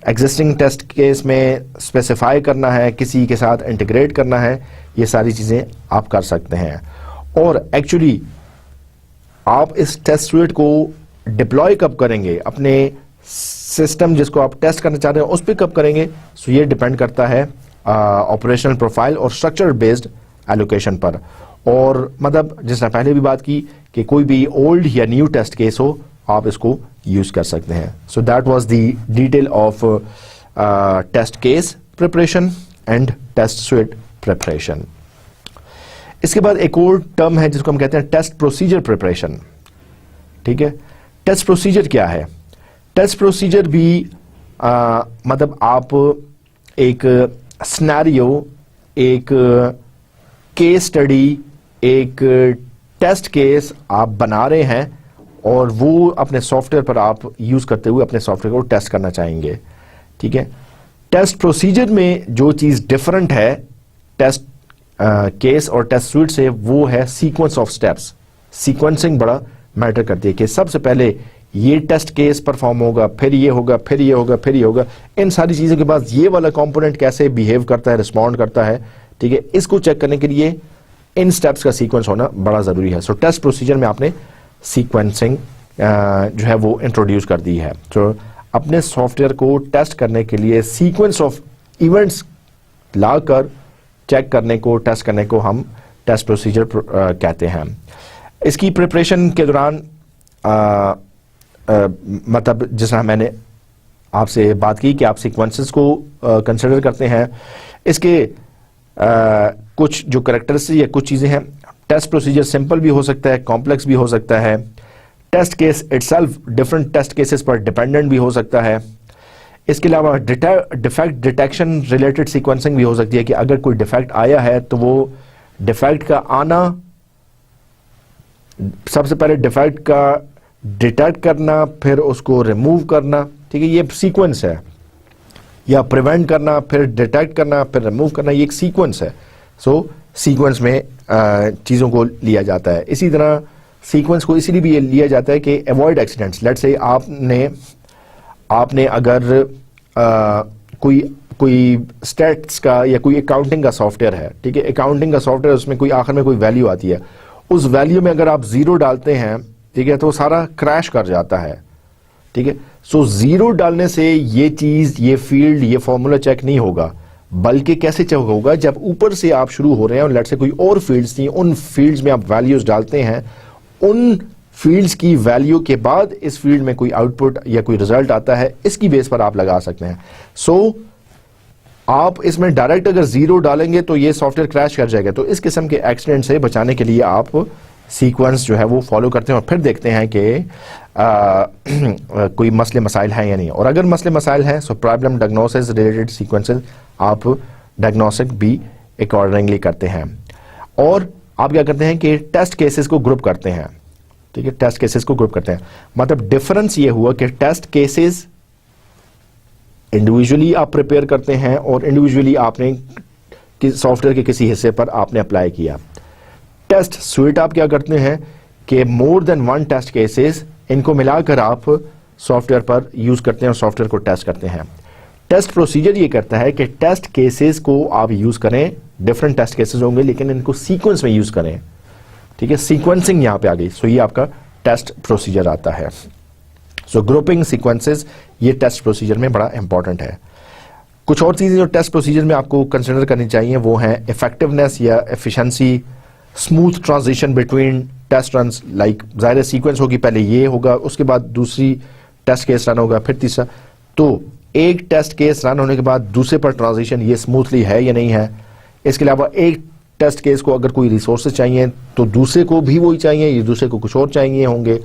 Speaker 1: एग्जिस्टिंग टेस्ट केस में स्पेसिफाई करना है, किसी के साथ इंटीग्रेट करना है, ये सारी चीज़ें आप कर सकते हैं। और एक्चुअली आप इस टेस्ट स्यूट को डिप्लॉय कब करेंगे, अपने सिस्टम जिसको आप टेस्ट करना चाह रहे हैं उस पर कब करेंगे, सो ये डिपेंड करता है ऑपरेशनल प्रोफाइल और स्ट्रक्चर बेस्ड एलोकेशन पर। और मतलब जिसने पहले भी बात की कि कोई भी ओल्ड या न्यू टेस्ट केस हो आप इसको यूज कर सकते हैं। So that was the detail of test case preparation and test suite preparation. इसके बाद एक और टर्म है जिसको हम कहते हैं टेस्ट प्रोसीजर प्रिपरेशन। ठीक है, टेस्ट प्रोसीजर क्या है? टेस्ट प्रोसीजर भी मतलब आप एक सिनेरियो, एक केस स्टडी, एक टेस्ट केस आप बना रहे हैं और वो अपने सॉफ्टवेयर पर आप यूज करते हुए अपने सॉफ्टवेयर को टेस्ट करना चाहेंगे। ठीक है, टेस्ट प्रोसीजर में जो चीज डिफरेंट है टेस्ट केस और टेस्ट स्यूट से, वो है सीक्वेंस ऑफ स्टेप्स। सीक्वेंसिंग बड़ा मैटर करती है कि सबसे पहले ये टेस्ट केस परफॉर्म होगा, फिर ये होगा, फिर ये होगा, फिर ये होगा। इन सारी चीजों के बाद ये वाला कंपोनेंट कैसे बिहेव करता है, रिस्पॉन्ड करता है। ठीक है, इसको चेक करने के लिए इन स्टेप्स का सीक्वेंस होना बड़ा जरूरी है। सो टेस्ट प्रोसीजर में आपने सीक्वेंसिंग जो है वो इंट्रोड्यूस कर दी है। तो अपने सॉफ्टवेयर को टेस्ट करने के लिए सीक्वेंस ऑफ इवेंट्स लाकर चेक करने को, टेस्ट करने को हम टेस्ट प्रोसीजर कहते हैं। इसकी प्रिपरेशन के दौरान मतलब जिस तरह मैंने आपसे बात की कि आप सीक्वेंसेस को कंसिडर करते हैं, इसके कुछ जो कैरेक्टरिस्टिक्स या कुछ चीजें हैं। टेस्ट प्रोसीजर सिंपल भी हो सकता है, कॉम्प्लेक्स भी हो सकता है। Test case itself different test cases पर डिपेंडेंट भी हो सकता है। इसके अलावा डिफेक्ट डिटेक्शन रिलेटेड सीक्वेंसिंग भी हो सकती है कि अगर कोई डिफेक्ट आया है तो वो डिफेक्ट का आना, सबसे पहले डिफेक्ट का डिटेक्ट करना, फिर उसको रिमूव करना। ठीक है, ये सीक्वेंस है। या प्रिवेंट करना, फिर डिटेक्ट करना, फिर रिमूव करना, ये एक सीक्वेंस है। सो सीक्वेंस में चीज़ों को लिया जाता है। इसी तरह सीक्वेंस को इसीलिए भी लिया जाता है कि अवॉइड एक्सीडेंट्स। लेट्स से आपने अगर कोई स्टैट्स का या कोई अकाउंटिंग का सॉफ्टवेयर है, ठीक है, अकाउंटिंग का सॉफ्टवेयर, उसमें कोई आखिर में कोई वैल्यू आती है, उस वैल्यू में अगर आप जीरो डालते हैं, ठीक है, तो सारा क्रैश कर जाता है। ठीक है, सो जीरो डालने से ये चीज, ये फील्ड, ये फॉर्मूला चेक नहीं होगा, बल्कि कैसे चेक होगा? जब ऊपर से आप शुरू हो रहे हैं और लेट से कोई और फील्ड्स थी, उन फील्ड्स में आप वैल्यूज डालते हैं, उन फील्ड्स की वैल्यू के बाद इस फील्ड में कोई आउटपुट या कोई रिजल्ट आता है, इसकी बेस पर आप लगा सकते हैं। सो आप इसमें डायरेक्ट अगर जीरो डालेंगे तो ये सॉफ्टवेयर क्रैश कर जाएगा। तो इस किस्म के एक्सीडेंट से बचाने के लिए आप सीक्वेंस जो है वो फॉलो करते हैं और फिर देखते हैं कि कोई मसले मसाइल हैं या नहीं। और अगर मसले मसाइल हैं so problem diagnosis related sequences आप डायग्नोस्टिक भी अकॉर्डिंगली करते हैं। और आप क्या करते हैं कि टेस्ट केसेस को ग्रुप करते हैं। ठीक है, टेस्ट केसेस को ग्रुप करते हैं। मतलब डिफरेंस ये हुआ कि टेस्ट केसेस इंडिविजुअली आप प्रिपेयर करते हैं और इंडिविजुअली आपने सॉफ्टवेयर के किसी हिस्से पर आपने अप्लाई किया। टेस्ट स्यूट आप क्या करते हैं कि more than one test cases, इनको मिलाकर आप सॉफ्टवेयर पर यूज करते हैं और सॉफ्टवेयर को टेस्ट करते हैं। टेस्ट प्रोसीजर ये करता है कि टेस्ट केसेस को आप यूज करें, डिफरेंट टेस्ट केसेस होंगे लेकिन इनको सीक्वेंस में यूज करें। ठीक है, सीक्वेंसिंग यहां पे आ गई। सो ये आपका टेस्ट प्रोसीजर आता है। सो ग्रुपिंग सीक्वेंसेस ये टेस्ट प्रोसीजर में बड़ा इंपॉर्टेंट है। कुछ और चीजें जो टेस्ट प्रोसीजर में आपको कंसिडर करनी चाहिए वो हैं इफेक्टिवनेस या efficiency, smooth transition between test run. Like जाहिर सीक्वेंस होगी, पहले ये होगा, उसके बाद दूसरी टेस्ट केस रन होगा, फिर तीसरा। तो एक टेस्ट केस रन होने के बाद दूसरे पर ट्रांजिशन ये स्मूथली है या नहीं है। इसके अलावा एक टेस्ट केस को अगर कोई रिसोर्सेज चाहिए तो दूसरे को भी वही चाहिए, ये दूसरे को कुछ और चाहिए होंगे,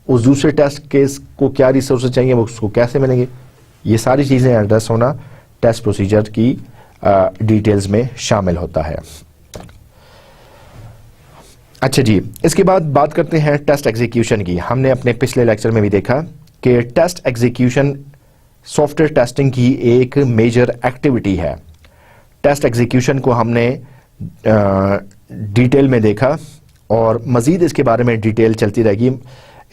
Speaker 1: उस दूसरे टेस्ट केस को क्या रिसोर्सेज चाहिए, वो उसको कैसे मिलेंगे। ये सारी चीजें एड्रेस होना टेस्ट प्रोसीजर की डिटेल्स में शामिल होता है। अच्छा जी, इसके बाद बात करते हैं टेस्ट एग्जीक्यूशन की। हमने अपने पिछले लेक्चर में भी देखा कि टेस्ट एग्जीक्यूशन सॉफ्टवेयर टेस्टिंग की एक मेजर एक्टिविटी है। टेस्ट एग्जीक्यूशन को हमने डिटेल में देखा और मजीद इसके बारे में डिटेल चलती रहेगी।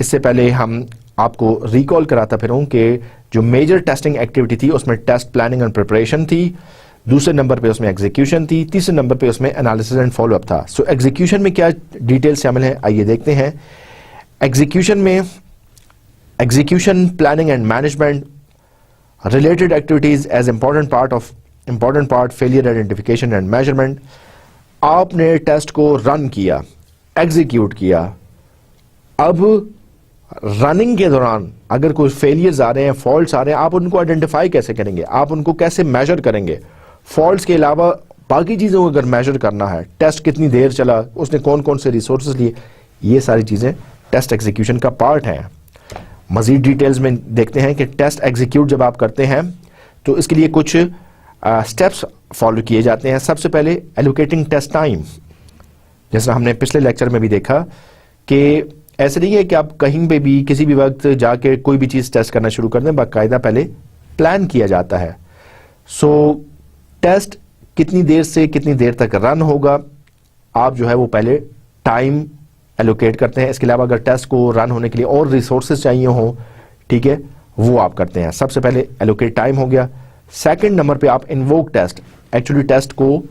Speaker 1: इससे पहले हम आपको रिकॉल कराता फिरूं कि जो मेजर टेस्टिंग एक्टिविटी थी उसमें टेस्ट प्लानिंग एंड प्रिपरेशन थी, दूसरे नंबर पे उसमें एग्जीक्यूशन थी, तीसरे नंबर पे उसमें एनालिसिस एंड फॉलोअप था। सो एग्जीक्यूशन में क्या डिटेल शामिल है, आइए देखते हैं। एग्जीक्यूशन में execution, planning and management, related activities as important part, failure identification and measurement. आपने टेस्ट को रन किया, एग्जीक्यूट किया। अब रनिंग के दौरान अगर कोई फेलियर्स आ रहे हैं, फॉल्ट्स आ रहे हैं, आप उनको आइडेंटिफाई कैसे करेंगे, आप उनको कैसे मेजर करेंगे। फॉल्ट्स के अलावा बाकी चीज़ों को अगर मेजर करना है, टेस्ट कितनी देर चला, उसने कौन कौन से रिसोर्सेज लिए, ये सारी चीज़ें टेस्ट एग्जीक्यूशन का पार्ट हैं। मज़ीद डिटेल्स में देखते हैं कि टेस्ट एग्जीक्यूट जब आप करते हैं तो इसके लिए कुछ स्टेप्स फॉलो किए जाते हैं। सबसे पहले एलोकेटिंग टेस्ट टाइम, जैसा हमने पिछले लेक्चर में भी देखा कि ऐसे नहीं है कि आप कहीं पे भी किसी भी वक्त जाके कोई भी चीज़ टेस्ट करना शुरू कर दें, बाकायदा पहले प्लान किया जाता है। सो टेस्ट कितनी देर से कितनी देर तक रन होगा, आप जो है वो पहले टाइम एलोकेट करते हैं। इसके अलावा अगर टेस्ट को रन होने के लिए और रिसोर्सेज चाहिए हो, ठीक है, वो आप करते हैं। सबसे पहले एलोकेट टाइम हो गया। सेकंड नंबर पे आप इन्वोक टेस्ट, एक्चुअली टेस्ट को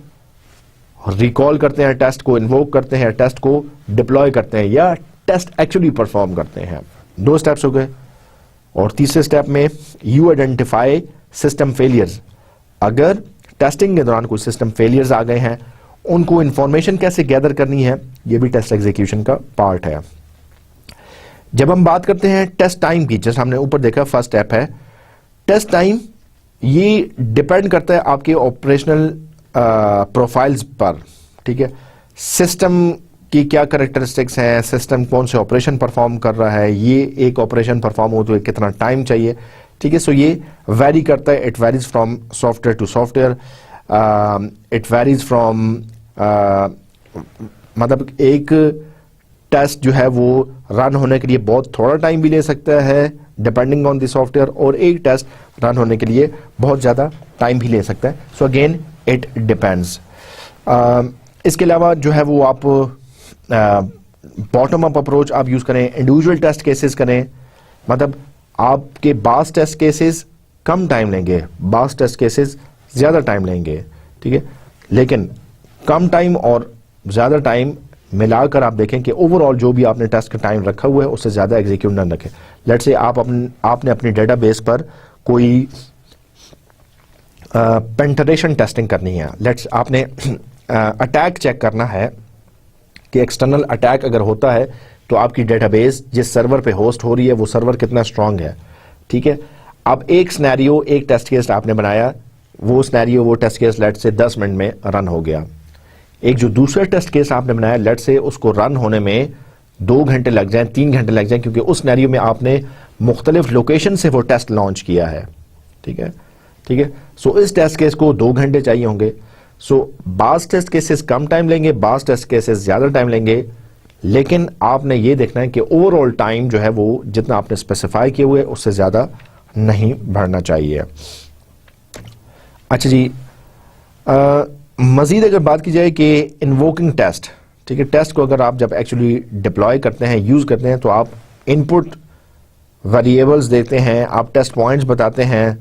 Speaker 1: रिकॉल करते हैं, टेस्ट को इन्वोक करते हैं, टेस्ट को डिप्लॉय करते हैं या टेस्ट एक्चुअली परफॉर्म करते हैं। 2 स्टेप्स हो गए। और तीसरे स्टेप में यू आइडेंटिफाई सिस्टम फेलियर्स। अगर टेस्टिंग के दौरान कोई सिस्टम फेलियर्स आ गए हैं, उनको इंफॉर्मेशन कैसे गैदर करनी है, ये भी टेस्ट एग्जीक्यूशन का पार्ट है। जब हम बात करते हैं टेस्ट टाइम की, जैसे हमने ऊपर देखा फर्स्ट स्टेप है टेस्ट टाइम, ये डिपेंड करता है आपके ऑपरेशनल प्रोफाइल्स पर, ठीक है। सिस्टम की क्या कैरेक्टरिस्टिक्स हैं, सिस्टम कौन से ऑपरेशन परफॉर्म कर रहा है, ये एक ऑपरेशन परफॉर्म हो तो कितना टाइम चाहिए, ठीक है। सो ये वेरी करता है, it varies from software to software, it varies from मतलब एक टेस्ट जो है वो रन होने के लिए बहुत थोड़ा टाइम भी ले सकता है डिपेंडिंग ऑन द सॉफ्टवेयर, और एक टेस्ट रन होने के लिए बहुत ज़्यादा टाइम भी ले सकता है। So again it depends. इसके अलावा जो है वो आप बॉटम अप अप्रोच आप यूज़ करें, इंडिविजुअल टेस्ट केसेस करें, मतलब आपके बास टेस्ट केसेस कम टाइम लेंगे, बास टेस्ट केसेस ज़्यादा टाइम लेंगे, ठीक है। लेकिन कम टाइम और ज़्यादा टाइम मिलाकर आप देखें कि ओवरऑल जो भी आपने टेस्ट का टाइम रखा हुआ है उससे ज़्यादा एग्जीक्यूट ना रखें। लेट्स से आपने अपनी डेटाबेस पर कोई पेंट्रेशन टेस्टिंग करनी है, लेट्स आपने अटैक चेक करना है कि एक्सटर्नल अटैक अगर होता है तो आपकी डेटाबेस जिस सर्वर पे होस्ट हो रही है वो सर्वर कितना स्ट्रांग है, ठीक है। अब एक सिनेरियो, एक टेस्ट केस आपने बनाया, वो सिनेरियो, वो test case let's say 10 minute में रन हो गया। एक जो दूसरा टेस्ट केस आपने बनाया, लेट्स से उसको रन होने में 2 घंटे लग जाएं, 3 घंटे लग जाएं, क्योंकि उस सिनेरियो में आपने मुख्तलिफ लोकेशन से वो टेस्ट लॉन्च किया है, ठीक है, ठीक है। सो इस टेस्ट केस को 2 घंटे चाहिए होंगे। सो बास टेस्ट केसेस कम टाइम लेंगे, बास टेस्ट केसेस ज़्यादा टाइम लेंगे, लेकिन आपने ये देखना है कि ओवरऑल टाइम जो है वो जितना आपने स्पेसिफाई किए हुए उससे ज़्यादा नहीं बढ़ना चाहिए। अच्छा जी, मज़ीद अगर बात की जाए कि इन्वोकिंग टेस्ट, ठीक है, टेस्ट को अगर आप जब एक्चुअली डिप्लॉय करते हैं, यूज़ करते हैं, तो आप इनपुट वेरिएबल्स देते हैं, आप टेस्ट पॉइंट्स बताते हैं,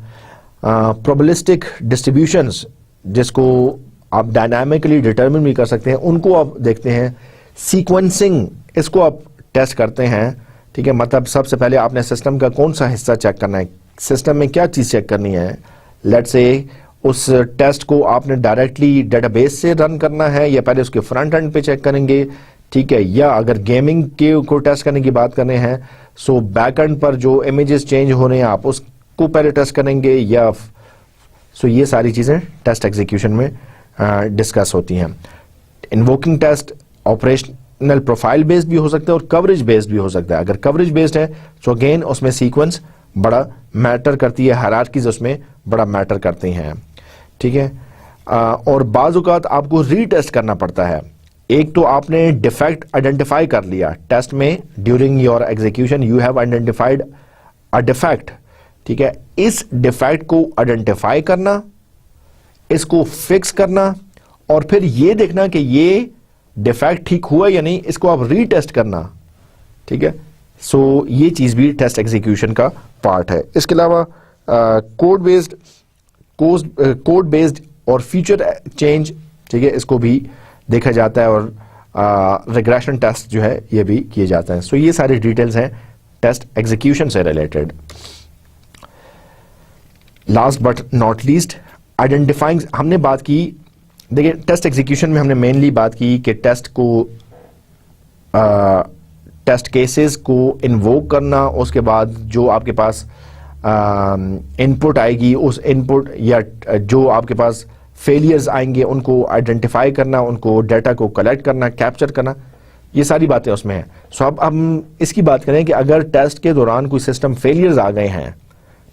Speaker 1: प्रोबेबिलिस्टिक डिस्ट्रीब्यूशंस जिसको आप डायनामिकली डिटरमिन भी कर सकते हैं, उनको आप देखते हैं, सीक्वेंसिंग इसको आप टेस्ट करते हैं, ठीक है। मतलब सबसे पहले आपने सिस्टम का कौन सा हिस्सा चेक करना है, सिस्टम में क्या चीज़ चेक करनी है, लेट्स से उस टेस्ट को आपने डायरेक्टली डेटाबेस से रन करना है या पहले उसके फ्रंट एंड पे चेक करेंगे, ठीक है। या अगर गेमिंग के को टेस्ट करने की बात कर रहे हैं, सो बैक एंड पर जो इमेजेस चेंज हो रहे हैं आप उसको पहले टेस्ट करेंगे, या सो ये सारी चीज़ें टेस्ट एग्जीक्यूशन में डिस्कस होती हैं। Invoking test operational profile based भी हो सकता है और कवरेज बेस्ड भी हो सकता है। अगर कवरेज बेस्ड है तो अगेन उसमें सीक्वेंस बड़ा मैटर करती है, हायरार्कीज उसमें बड़ा मैटर करती हैं, ठीक है। और बाज़ औक़ात आपको रीटेस्ट करना पड़ता है। एक तो आपने डिफेक्ट आइडेंटिफाई कर लिया टेस्ट में, during your execution you have identified a defect, ठीक है। इस डिफेक्ट को आइडेंटिफाई करना, इसको फिक्स करना, और फिर ये देखना कि ये डिफेक्ट ठीक हुआ या नहीं, इसको आप रीटेस्ट करना, ठीक है। सो ये चीज़ भी टेस्ट एग्जीक्यूशन का पार्ट है। इसके अलावा कोड बेस्ड और फीचर चेंज, ठीक है, इसको भी देखा जाता है, और रिग्रेशन टेस्ट जो है ये भी किए जाते हैं। सो ये सारी डिटेल्स हैं टेस्ट एग्जीक्यूशन से related. Last but not least, identifying, हमने बात की, देखिए टेस्ट एग्जीक्यूशन में हमने मेनली बात की कि टेस्ट को टेस्ट केसेस को इन्वोक करना, उसके बाद जो आपके पास इनपुट आएगी उस इनपुट या जो आपके पास फेलियर्स आएंगे उनको आइडेंटिफाई करना, उनको डाटा को कलेक्ट करना, कैप्चर करना, ये सारी बातें उसमें हैं। सो अब हम इसकी बात करें कि अगर टेस्ट के दौरान कोई सिस्टम फेलियर्स आ गए हैं,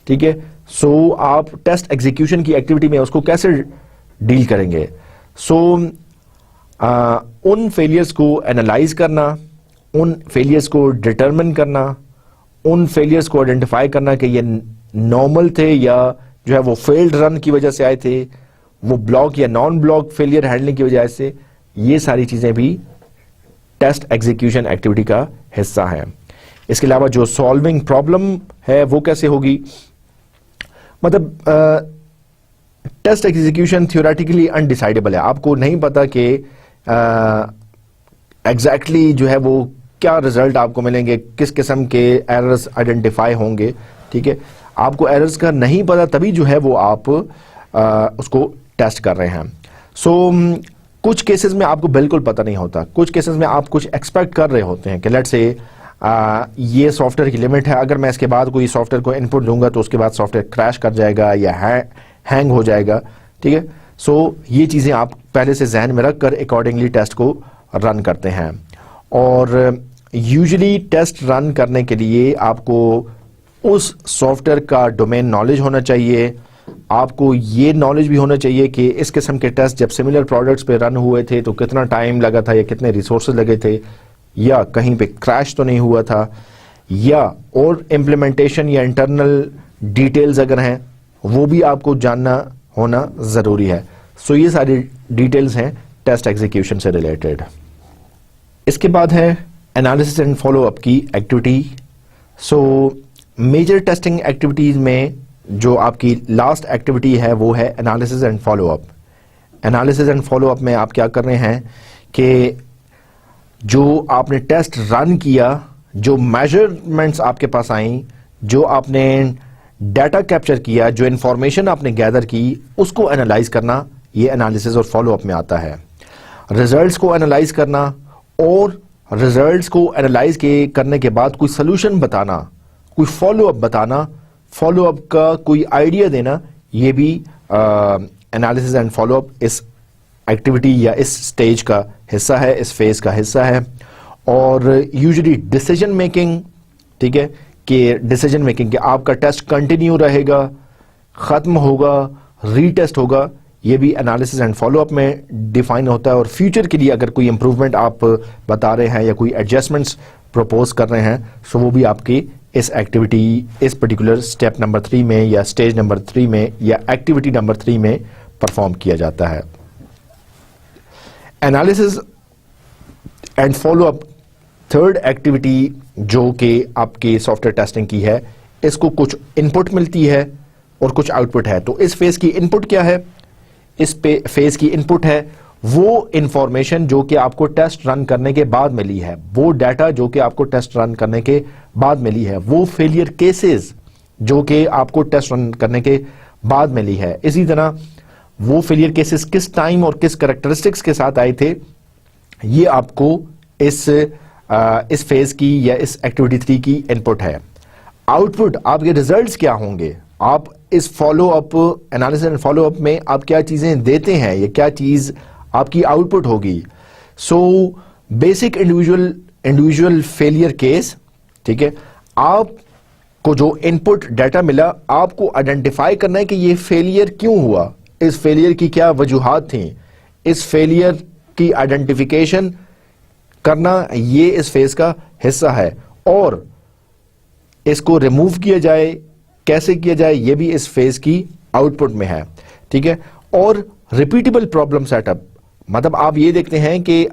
Speaker 1: ठीक है, सो आप टेस्ट एग्जीक्यूशन की एक्टिविटी में उसको कैसे डील करेंगे। सो उन फेलियर्स को एनालाइज करना, उन फेलियर्स को डिटरमिन करना, उन फेलियर्स को आइडेंटिफाई करना कि ये नॉर्मल थे या जो है वो फेल्ड रन की वजह से आए थे, वो ब्लॉक या नॉन ब्लॉक फेलियर हैंडलिंग की वजह से, ये सारी चीजें भी टेस्ट एग्जीक्यूशन एक्टिविटी का हिस्सा है। इसके अलावा जो सॉल्विंग प्रॉब्लम है वो कैसे होगी, मतलब टेस्ट एग्जीक्यूशन थ्योरेटिकली अनडिसाइडेबल है, आपको नहीं पता कि एग्जैक्टली जो है वो क्या रिजल्ट आपको मिलेंगे, किस किस्म के एरर्स आइडेंटिफाई होंगे, ठीक है। आपको एरर्स का नहीं पता, तभी जो है वो आप उसको टेस्ट कर रहे हैं। सो कुछ केसेस में आपको बिल्कुल पता नहीं होता, कुछ केसेस में आप कुछ एक्सपेक्ट कर रहे होते हैं कि लेट्स से ये सॉफ्टवेयर की लिमिट है, अगर मैं इसके बाद कोई सॉफ्टवेयर को इनपुट दूंगा तो उसके बाद सॉफ्टवेयर क्रैश कर जाएगा या हैंग हो जाएगा, ठीक है। सो ये चीज़ें आप पहले से जहन में रख कर अकॉर्डिंगली टेस्ट को रन करते हैं। और यूजुअली टेस्ट रन करने के लिए आपको उस सॉफ्टवेयर का डोमेन नॉलेज होना चाहिए, आपको ये नॉलेज भी होना चाहिए कि इस किस्म के टेस्ट जब सिमिलर प्रोडक्ट्स पे रन हुए थे तो कितना टाइम लगा था या कितने रिसोर्सेज लगे थे, या कहीं पे क्रैश तो नहीं हुआ था, या और इम्प्लीमेंटेशन या इंटरनल डिटेल्स अगर हैं वो भी आपको जानना होना ज़रूरी है। सो ये सारी डिटेल्स हैं टेस्ट एग्जीक्यूशन से रिलेटेड। इसके बाद है एनालिसिस एंड फॉलो अप की activity. So major testing activities में जो आपकी लास्ट एक्टिविटी है वो है analysis and follow up. Analysis and follow up में आप क्या कर रहे हैं कि जो आपने टेस्ट रन किया, जो मेजरमेंट्स आपके पास आई, जो आपने डाटा कैप्चर किया, जो इंफॉर्मेशन आपने गैदर की, उसको एनालाइज करना, ये एनालिसिस और फॉलो अप में आता है। रिजल्ट्स को एनालाइज करना और रिजल्ट्स को एनालाइज करने के बाद कोई सोल्यूशन बताना, कोई फॉलो अप बताना, फॉलो अप का कोई आइडिया देना, ये भी एनालिसिस एंड फॉलो अप इस एक्टिविटी या इस स्टेज का हिस्सा है, इस फेज का हिस्सा है। और यूजुअली डिसीजन मेकिंग, ठीक है, कि डिसीजन मेकिंग कि आपका टेस्ट कंटिन्यू रहेगा, खत्म होगा, रीटेस्ट होगा, ये भी एनालिसिस एंड फॉलो अप में डिफाइन होता है। और फ्यूचर के लिए अगर कोई इंप्रूवमेंट आप बता रहे हैं या कोई एडजस्टमेंट्स प्रपोज कर रहे हैं, सो वो भी आपकी इस एक्टिविटी, इस पर्टिकुलर स्टेप नंबर 3 में या स्टेज नंबर 3 में या एक्टिविटी नंबर 3 में परफॉर्म किया जाता है। Analysis and follow up third activity जो कि आपके सॉफ्टवेयर टेस्टिंग की है, इसको कुछ इनपुट मिलती है और कुछ आउटपुट है। तो इस फेज की इनपुट क्या है? इस फेज की इनपुट है वो इंफॉर्मेशन जो कि आपको टेस्ट रन करने के बाद मिली है, वो डाटा जो कि आपको टेस्ट रन करने के बाद मिली है, वो फेलियर केसेस जो कि आपको टेस्ट रन करने के बाद मिली है। इसी तरह वो फेलियर केसेस किस टाइम और किस कैरेक्टरिस्टिक्स के साथ आए थे, ये आपको इस फेज की या इस एक्टिविटी 3 की इनपुट है। आउटपुट, आपके रिजल्ट्स क्या होंगे, आप इस follow up, analysis and follow up में आप क्या चीजें देते हैं, या क्या चीज आपकी आउटपुट होगी। So basic individual failure case, ठीक है, आपको जो इनपुट डाटा मिला, आपको आइडेंटिफाई करना है कि ये फेलियर क्यों हुआ, इस फेलियर की क्या वजूहात थी, इस फेलियर की आइडेंटिफिकेशन करना, ये इस फेज का हिस्सा है। और इसको रिमूव किया जाए, कैसे किया जाए, ये भी इस फेज की आउटपुट में है, ठीक है। और रिपीटेबल प्रॉब्लम सेटअप, मतलब आप ये देखते हैं कि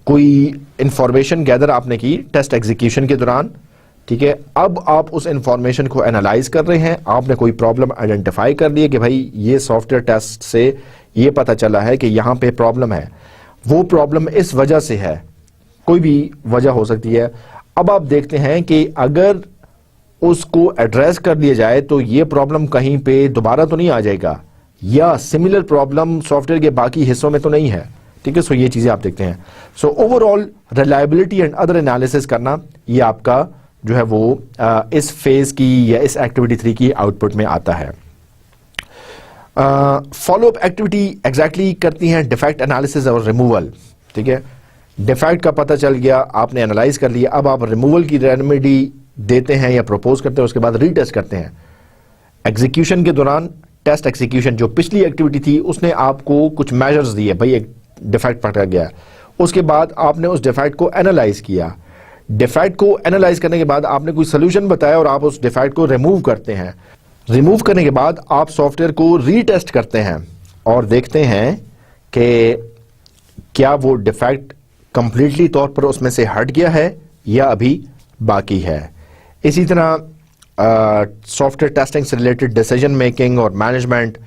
Speaker 1: कोई इंफॉर्मेशन गैदर आपने की टेस्ट एग्जीक्यूशन के दौरान, ठीक है, अब आप उस इंफॉर्मेशन को एनालाइज कर रहे हैं, आपने कोई प्रॉब्लम आइडेंटिफाई कर ली है कि भाई ये सॉफ्टवेयर टेस्ट से ये पता चला है कि यहां पे प्रॉब्लम है, वो प्रॉब्लम इस वजह से है, कोई भी वजह हो सकती है। अब आप देखते हैं कि अगर उसको एड्रेस कर दिया जाए तो ये प्रॉब्लम कहीं पे दोबारा तो नहीं आ जाएगा, या सिमिलर प्रॉब्लम सॉफ्टवेयर के बाकी हिस्सों में तो नहीं है, ठीक है। सो ये चीजें आप देखते हैं। So overall reliability and other analysis करना, ये आपका जो है वो इस फेज की या इस एक्टिविटी 3 की आउटपुट में आता है। फॉलोअप एक्टिविटी एग्जैक्टली करती हैं डिफेक्ट एनालिसिस और रिमूवल। ठीक है, डिफेक्ट का पता चल गया, आपने एनालाइज कर लिया, अब आप रिमूवल की रेमेडी देते हैं या प्रपोज करते हैं, उसके बाद रीटेस्ट करते हैं। एग्जीक्यूशन के दौरान टेस्ट एग्जीक्यूशन, जो पिछली एक्टिविटी थी उसने आपको कुछ मेजर्स दिए, भाई एक डिफेक्ट पकड़ा गया, उसके बाद आपने उस डिफेक्ट को एनालाइज किया। डिफेक्ट को एनालाइज करने के बाद आपने कोई सोल्यूशन बताया और आप उस डिफेक्ट को रिमूव करते हैं। रिमूव करने के बाद आप सॉफ्टवेयर को रीटेस्ट करते हैं और देखते हैं कि क्या वो डिफेक्ट कंप्लीटली तौर पर उसमें से हट गया है या अभी बाकी है। इसी तरह सॉफ्टवेयर टेस्टिंग से रिलेटेड डिसीजन मेकिंग और मैनेजमेंट,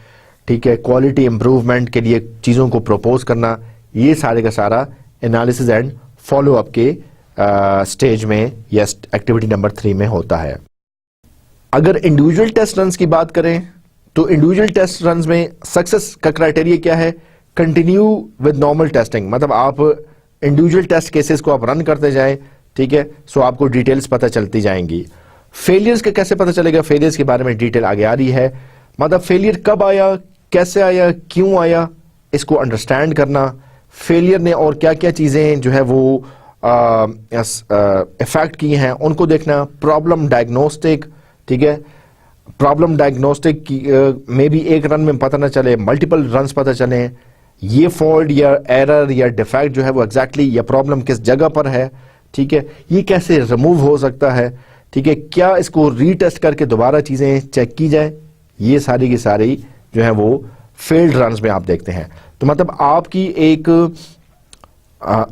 Speaker 1: ठीक है, क्वालिटी इंप्रूवमेंट के लिए चीज़ों को प्रपोज करना, ये सारे का सारा एनालिसिस एंड फॉलोअप के स्टेज में या एक्टिविटी नंबर 3 में होता है। अगर इंडिविजुअल टेस्ट रन्स की बात करें तो इंडिविजुअल टेस्ट रन्स में सक्सेस का क्राइटेरिया क्या है? कंटिन्यू विद नॉर्मल टेस्टिंग, मतलब आप इंडिविजुअल टेस्ट केसेस को आप रन करते जाएं, ठीक है, सो आपको डिटेल्स पता चलती जाएंगी। फेलियर्स का कैसे पता चलेगा? फेलियर्स के बारे में डिटेल आगे आ रही है, मतलब फेलियर कब आया, कैसे आया, क्यों आया, इसको अंडरस्टैंड करना, फेलियर ने और क्या क्या चीजें जो है वो इफेक्ट की हैं उनको देखना, प्रॉब्लम डायग्नोस्टिक, ठीक है, प्रॉब्लम डायग्नोस्टिक में भी एक रन में पता ना चले, मल्टीपल रन्स पता चले, ये फॉल्ट या एरर या डिफेक्ट जो है वो एग्जैक्टली या प्रॉब्लम किस जगह पर है, ठीक है, ये कैसे रिमूव हो सकता है, ठीक है, क्या इसको रीटेस्ट करके दोबारा चीजें चेक की जाए, ये सारी की सारी जो है वो फेल्ड रन्स में आप देखते हैं। तो मतलब आपकी एक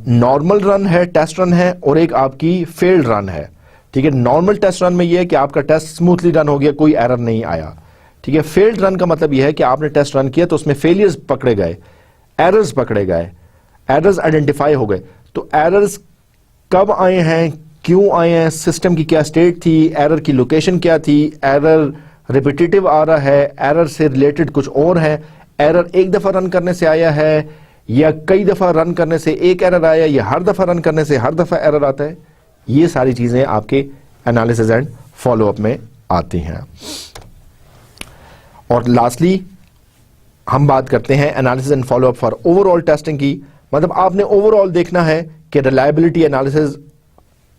Speaker 1: नॉर्मल रन है, टेस्ट रन है, और एक आपकी फेल्ड रन है। ठीक है, नॉर्मल टेस्ट रन में यह है कि आपका टेस्ट स्मूथली रन हो गया, कोई एरर नहीं आया। ठीक है, फेल्ड रन का मतलब यह है कि आपने टेस्ट रन किया तो उसमें फेलियर्स पकड़े गए, एरर्स पकड़े गए, एरर्स आइडेंटिफाई हो गए। तो एरर्स कब आए हैं, क्यों आए हैं, सिस्टम की क्या स्टेट थी, एरर की लोकेशन क्या थी, एरर रिपीटेटिव आ रहा है, एरर से रिलेटेड कुछ और है, एरर एक दफा रन करने से आया है या कई दफा रन करने से एक एरर आया, या हर दफा रन करने से हर दफा एरर आता है, ये सारी चीजें आपके एनालिसिस एंड फॉलोअप में आती हैं। और लास्टली हम बात करते हैं analysis and follow up for overall testing की, मतलब आपने ओवरऑल देखना है कि रिलायबिलिटी एनालिसिस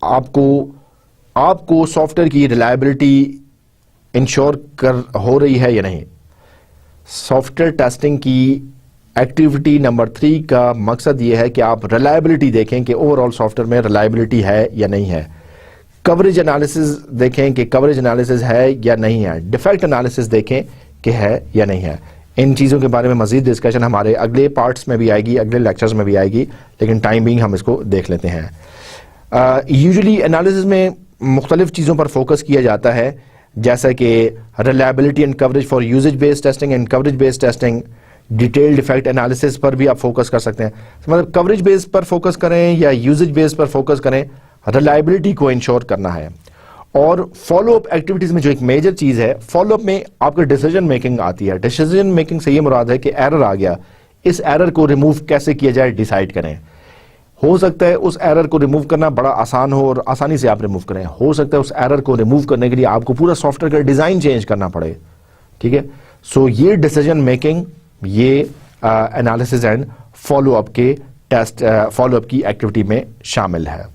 Speaker 1: आपको सॉफ्टवेयर की रिलायबिलिटी इंश्योर कर हो रही है या नहीं। सॉफ्टवेयर टेस्टिंग की एक्टिविटी नंबर 3 का मकसद यह है कि आप रिलायबिलिटी देखें कि ओवरऑल सॉफ्टवेयर में रिलायबिलिटी है या नहीं है। कवरेज एनालिसिस देखें कि कवरेज एनालिसिस है या नहीं है। डिफेक्ट एनालिसिस देखें कि है या नहीं है। इन चीज़ों के बारे में मजीद डिस्कशन हमारे अगले पार्ट्स में भी आएगी, अगले लेक्चर्स में भी आएगी, लेकिन टाइम बिंग हम इसको देख लेते हैं। यूजुअली एनालिसिस में मुख्तलिफ चीज़ों पर फोकस किया जाता है, जैसा कि reliability and coverage for usage based testing and coverage based testing. Detailed defect analysis पर भी आप फोकस कर सकते हैं, मतलब कवरेज बेस पर फोकस करें या यूजेज बेस पर फोकस करें, रिलायबिलिटी को इंश्योर करना है। और फॉलोअप एक्टिविटीज में जो एक मेजर चीज है, फॉलोअप में आपकी डिसीजन मेकिंग आती है। डिसीजन मेकिंग से ये मुराद है कि एरर आ गया, इस एरर को रिमूव कैसे किया जाए डिसाइड करें। हो सकता है उस एरर को रिमूव करना बड़ा आसान हो और आसानी से आप रिमूव करें, हो सकता है उस एरर को रिमूव करने के लिए आपको पूरा सॉफ्टवेयर का डिजाइन चेंज करना पड़े। ठीक है, सो ये डिसीजन मेकिंग, ये एनालिसिस एंड फॉलोअप के टेस्ट फॉलोअप की एक्टिविटी में शामिल है।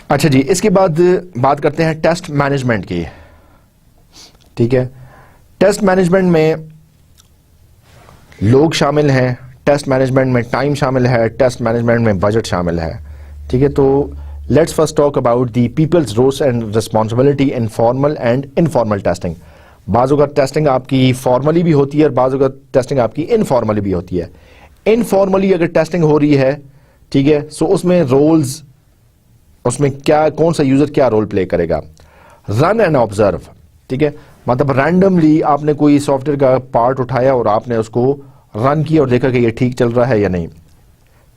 Speaker 1: अच्छा जी, इसके बाद बात करते हैं टेस्ट मैनेजमेंट की। ठीक है, टेस्ट मैनेजमेंट में लोग शामिल हैं, टेस्ट मैनेजमेंट में टाइम शामिल है, टेस्ट मैनेजमेंट में बजट शामिल है। ठीक है, तो let's first talk about the people's roles and responsibility in formal and informal testing. बाज़ों का टेस्टिंग आपकी फॉर्मली भी होती है और बाज़ों का टेस्टिंग आपकी इनफॉर्मली भी होती है। इनफॉर्मली अगर टेस्टिंग हो रही है, ठीक है, सो उसमें रोल्स, उसमें क्या, कौन सा यूजर क्या रोल प्ले करेगा। रन एंड ऑब्जर्व, ठीक है, मतलब रैंडमली आपने कोई सॉफ्टवेयर का पार्ट उठाया और आपने उसको रन किया और देखा कि ये ठीक चल रहा है या नहीं।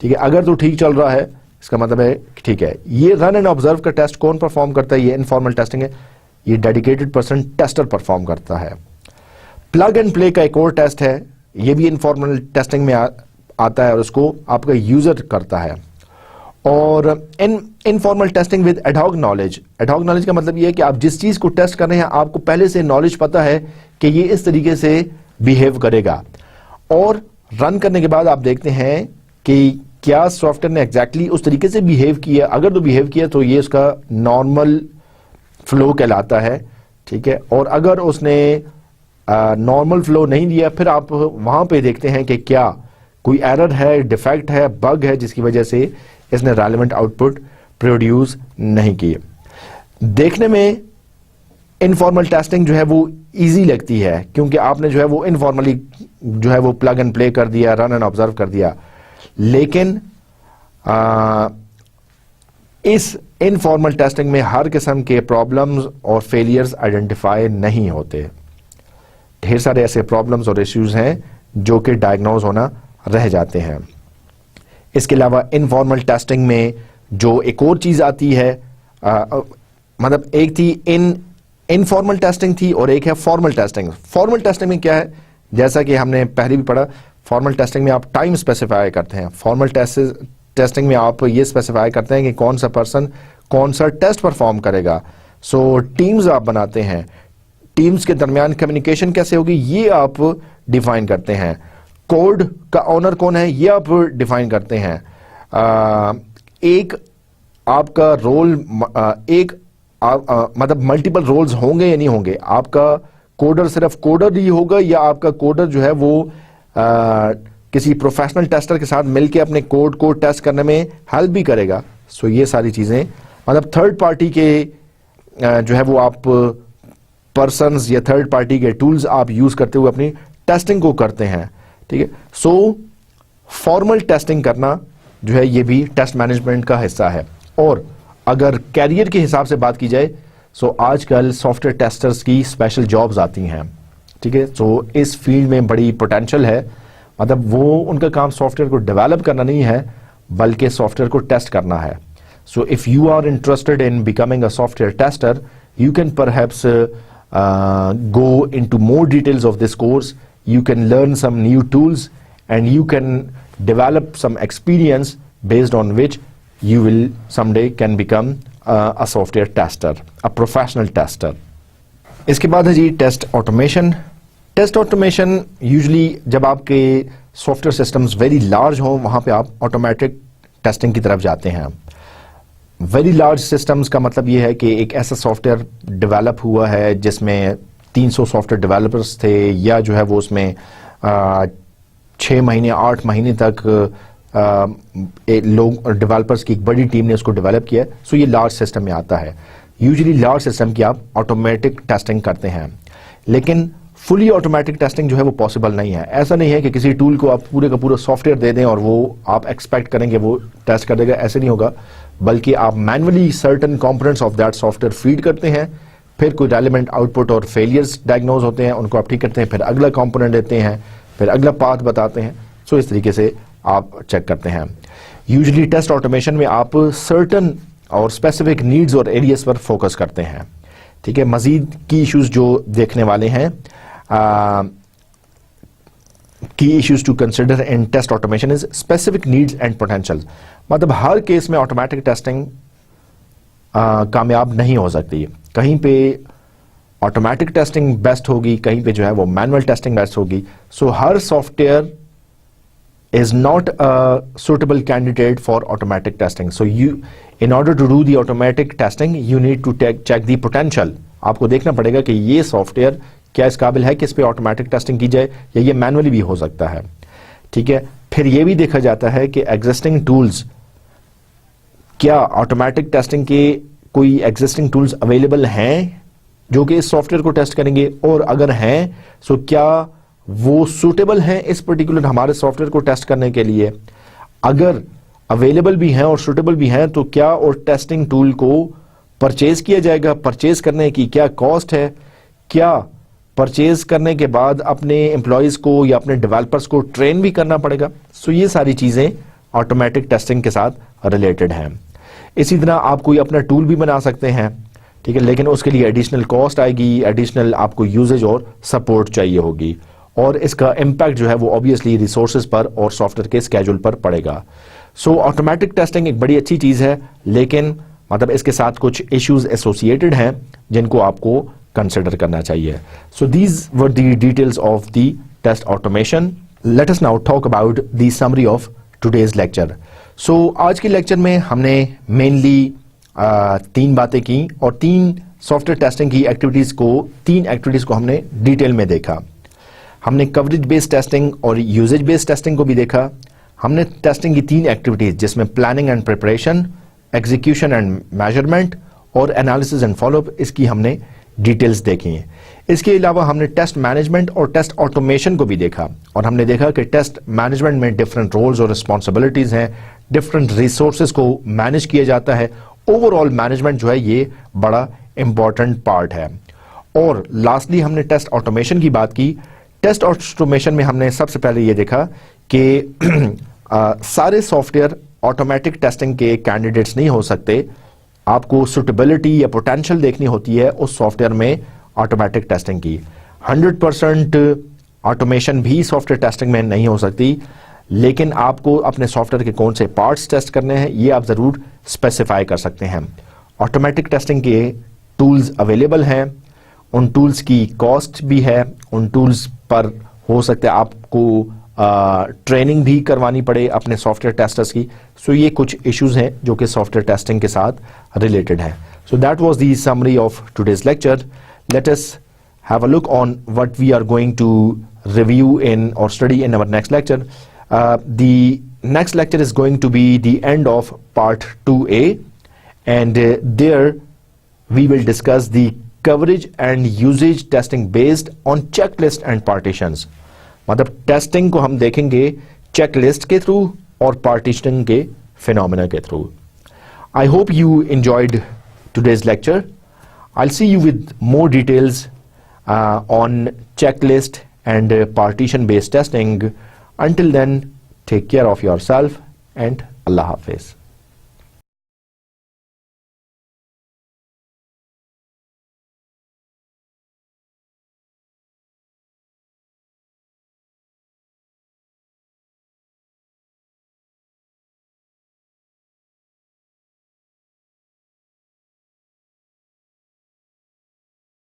Speaker 1: ठीक है, अगर तो ठीक चल रहा है इसका मतलब है ठीक है। ये रन एंड ऑब्जर्व का टेस्ट कौन परफॉर्म करता है? ये इनफॉर्मल टेस्टिंग है, ये डेडिकेटेड पर्सन टेस्टर परफॉर्म करता है। प्लग एंड प्ले का एक और टेस्ट है, ये भी इनफॉर्मल टेस्टिंग में आता है और उसको आपका यूजर करता है। और informal testing with ad hoc knowledge. Ad hoc knowledge का मतलब ये है कि आप जिस चीज को टेस्ट कर रहे हैं आपको पहले से नॉलेज पता है कि ये इस तरीके से बिहेव करेगा, और रन करने के बाद आप देखते हैं कि क्या सॉफ्टवेयर ने एग्जैक्टली उस तरीके से बिहेव किया। अगर तो बिहेव किया तो ये उसका नॉर्मल फ्लो कहलाता है, ठीक है। और अगर उसने नॉर्मल फ्लो नहीं दिया, फिर आप वहां पे देखते हैं कि क्या कोई एरर है, डिफेक्ट है, बग है, जिसकी वजह से इसने रेलेवेंट आउटपुट प्रोड्यूस नहीं किए। देखने में इनफॉर्मल टेस्टिंग जो है वो इजी लगती है, क्योंकि आपने जो है वो इनफॉर्मली जो है वो प्लग एंड प्ले कर दिया, रन एंड ऑब्जर्व कर दिया। लेकिन इस इनफॉर्मल टेस्टिंग में हर किस्म के प्रॉब्लम्स और फेलियर्स आइडेंटिफाई नहीं होते। ढेर सारे ऐसे प्रॉब्लम्स और इश्यूज हैं जो कि डायग्नोज होना रह जाते हैं। इसके अलावा इनफॉर्मल टेस्टिंग में जो एक और चीज आती है, मतलब एक थी इनफॉर्मल टेस्टिंग थी और एक है फॉर्मल टेस्टिंग। फॉर्मल टेस्टिंग में क्या है, जैसा कि हमने पहले भी पढ़ा, फॉर्मल टेस्टिंग में आप टाइम स्पेसिफाई करते हैं। फॉर्मल टेस्टिंग में आप ये स्पेसिफाई करते हैं कि कौन सा पर्सन कौन सा टेस्ट परफॉर्म करेगा। सो टीम्स आप बनाते हैं, टीम्स के दरमियान कम्युनिकेशन कैसे होगी ये आप डिफाइन करते हैं। कोड का ओनर कौन है ये आप डिफाइन करते हैं। एक आपका रोल, मतलब मल्टीपल रोल्स होंगे या नहीं होंगे। आपका कोडर सिर्फ कोडर ही होगा या आपका कोडर जो है वो किसी प्रोफेशनल टेस्टर के साथ मिलकर अपने कोड को टेस्ट करने में हेल्प भी करेगा। सो ये सारी चीजें, मतलब थर्ड पार्टी के जो है वो आप पर्सन्स या थर्ड पार्टी के टूल्स आप यूज करते हुए अपनी टेस्टिंग को करते हैं, ठीक है। सो फॉर्मल टेस्टिंग करना जो है ये भी टेस्ट मैनेजमेंट का हिस्सा है। और अगर कैरियर के हिसाब से बात की जाए, सो आजकल सॉफ्टवेयर टेस्टर्स की स्पेशल जॉब्स आती हैं, ठीक है। सो इस फील्ड में बड़ी पोटेंशियल है, मतलब वो उनका काम सॉफ्टवेयर को डेवलप करना नहीं है बल्कि सॉफ्टवेयर को टेस्ट करना है। So if you are interested in becoming a software tester, you can perhaps go into more details of this course. You can learn some new tools and you can develop some experience based on which you will someday can become a software tester, a professional tester. इसके बाद है जी test automation. Test automation usually जब आपके software systems very large हों वहां पे आप ऑटोमेटिक टेस्टिंग की तरफ जाते हैं। वेरी लार्ज सिस्टम्स का मतलब ये है कि एक ऐसा सॉफ्टवेयर डेवलप हुआ है जिसमें 300 सॉफ्टवेयर डेवलपर्स थे, या जो है वो उसमें 6 महीने 8 महीने तक लोग डेवलपर्स की एक बड़ी टीम ने उसको डेवलप किया। सो ये लार्ज सिस्टम में आता है। यूजुअली लार्ज सिस्टम की आप ऑटोमेटिक टेस्टिंग करते हैं, लेकिन फुली ऑटोमेटिक टेस्टिंग जो है वो पॉसिबल नहीं है। ऐसा नहीं है कि किसी टूल को आप पूरे का पूरा सॉफ्टवेयर दे दें और वो आप एक्सपेक्ट करेंगे वो टेस्ट कर देगा, ऐसे नहीं होगा। बल्कि आप manually certain components of that software feed करते हैं, फिर कोई रेलेवेंट आउटपुट और फेलियर्स डायग्नोज होते हैं, उनको आप ठीक करते हैं, फिर अगला कंपोनेंट देते हैं, फिर अगला पाथ बताते हैं। सो इस तरीके से आप चेक करते हैं। यूजुअली टेस्ट ऑटोमेशन में आप सर्टेन और स्पेसिफिक नीड्स और एरियाज पर फोकस करते हैं, ठीक है। मजीद की इश्यूज जो देखने वाले हैं, की issues to consider in test automation is specific needs and potential. मतलब हर केस में ऑटोमेटिक टेस्टिंग कामयाब नहीं हो सकती। कहीं पे ऑटोमेटिक टेस्टिंग बेस्ट होगी, कहीं पे जो है वो मैनुअल टेस्टिंग बेस्ट होगी। सो हर software is not a suitable candidate for automatic testing. So you, in order to do the automatic testing, you need to check the potential. आपको देखना पड़ेगा कि ये सॉफ्टवेयर क्या इस काबिल है कि इस पे ऑटोमेटिक टेस्टिंग की जाए, या ये मैनुअली भी हो सकता है, ठीक है। फिर ये भी देखा जाता है कि एग्जिस्टिंग टूल्स, क्या ऑटोमेटिक टेस्टिंग के कोई एग्जिस्टिंग टूल्स अवेलेबल हैं जो कि इस सॉफ्टवेयर को टेस्ट करेंगे, और अगर हैं सो क्या वो सूटेबल हैं इस पर्टिकुलर हमारे सॉफ्टवेयर को टेस्ट करने के लिए। अगर अवेलेबल भी हैं और सूटेबल भी हैं तो क्या और टेस्टिंग टूल को परचेज किया जाएगा, परचेज करने की क्या कॉस्ट है, क्या परचेज करने के बाद अपने एम्प्लॉयज को या अपने डेवलपर्स को ट्रेन भी करना पड़ेगा। सो ये सारी चीजें ऑटोमेटिक टेस्टिंग के साथ रिलेटेड हैं। इसी तरह आप कोई अपना टूल भी बना सकते हैं, ठीक है, लेकिन उसके लिए एडिशनल कॉस्ट आएगी, एडिशनल आपको यूजेज और सपोर्ट चाहिए होगी, और इसका इम्पैक्ट जो है वो ऑब्वियसली रिसोर्सेज पर और सॉफ्टवेयर के स्केड्यूल पर पड़ेगा। सो ऑटोमेटिक टेस्टिंग एक बड़ी अच्छी चीज है, लेकिन मतलब इसके साथ कुछ इश्यूज एसोसिएटेड हैं जिनको आपको कंसिडर करना चाहिए. So these were the details of the test automation. Let us now talk about the summary of today's lecture. So आज के लेक्चर में हमने मेनली 3 बातें की और 3 सॉफ्टवेयर टेस्टिंग की एक्टिविटीज को हमने डिटेल में देखा. हमने कवरेज बेस्ड टेस्टिंग और यूजेज बेस्ड टेस्टिंग को भी देखा. हमने टेस्टिंग की 3 एक्टिविटीज जिसमें planning and preparation, execution and measurement और एनालिसिस एंड फॉलोअप, इसकी हमने डिटेल्स देखी हैं. इसके अलावा हमने टेस्ट मैनेजमेंट और टेस्ट ऑटोमेशन को भी देखा और हमने देखा कि टेस्ट मैनेजमेंट में डिफरेंट रोल्स और रिस्पॉन्सिबिलिटीज हैं, डिफरेंट रिसोर्सेज को मैनेज किया जाता है. ओवरऑल मैनेजमेंट जो है ये बड़ा इंपॉर्टेंट पार्ट है. और लास्टली हमने टेस्ट ऑटोमेशन की बात की. टेस्ट ऑटोमेशन में हमने सबसे पहले ये देखा कि सारे सॉफ्टवेयर ऑटोमेटिक टेस्टिंग के कैंडिडेट्स नहीं हो सकते. आपको सुटेबिलिटी या पोटेंशियल देखनी होती है उस सॉफ्टवेयर में ऑटोमेटिक टेस्टिंग की. 100% ऑटोमेशन भी सॉफ्टवेयर टेस्टिंग में नहीं हो सकती, लेकिन आपको अपने सॉफ्टवेयर के कौन से पार्ट्स टेस्ट करने हैं ये आप ज़रूर स्पेसिफाई कर सकते हैं. ऑटोमेटिक टेस्टिंग के टूल्स अवेलेबल हैं, उन टूल्स की कॉस्ट भी है, उन टूल्स पर हो सकता है आपको ट्रेनिंग भी करवानी पड़े अपने सॉफ्टवेयर टेस्टर्स की. सो ये कुछ इश्यूज हैं जो कि सॉफ्टवेयर टेस्टिंग के साथ रिलेटेड हैं. So that was the summary of today's lecture. Let us have a look on what we are going to review in और study in our next lecture. The next lecture is going to be the end of part 2A and there we will discuss the coverage and usage testing based on checklist and partitions. मतलब testing को हम देखेंगे checklist के through और partitioning के phenomena के through. I hope you enjoyed today's lecture. I'll see you with more details on checklist and partition based testing. Until then, take care of yourself and Allah Hafiz.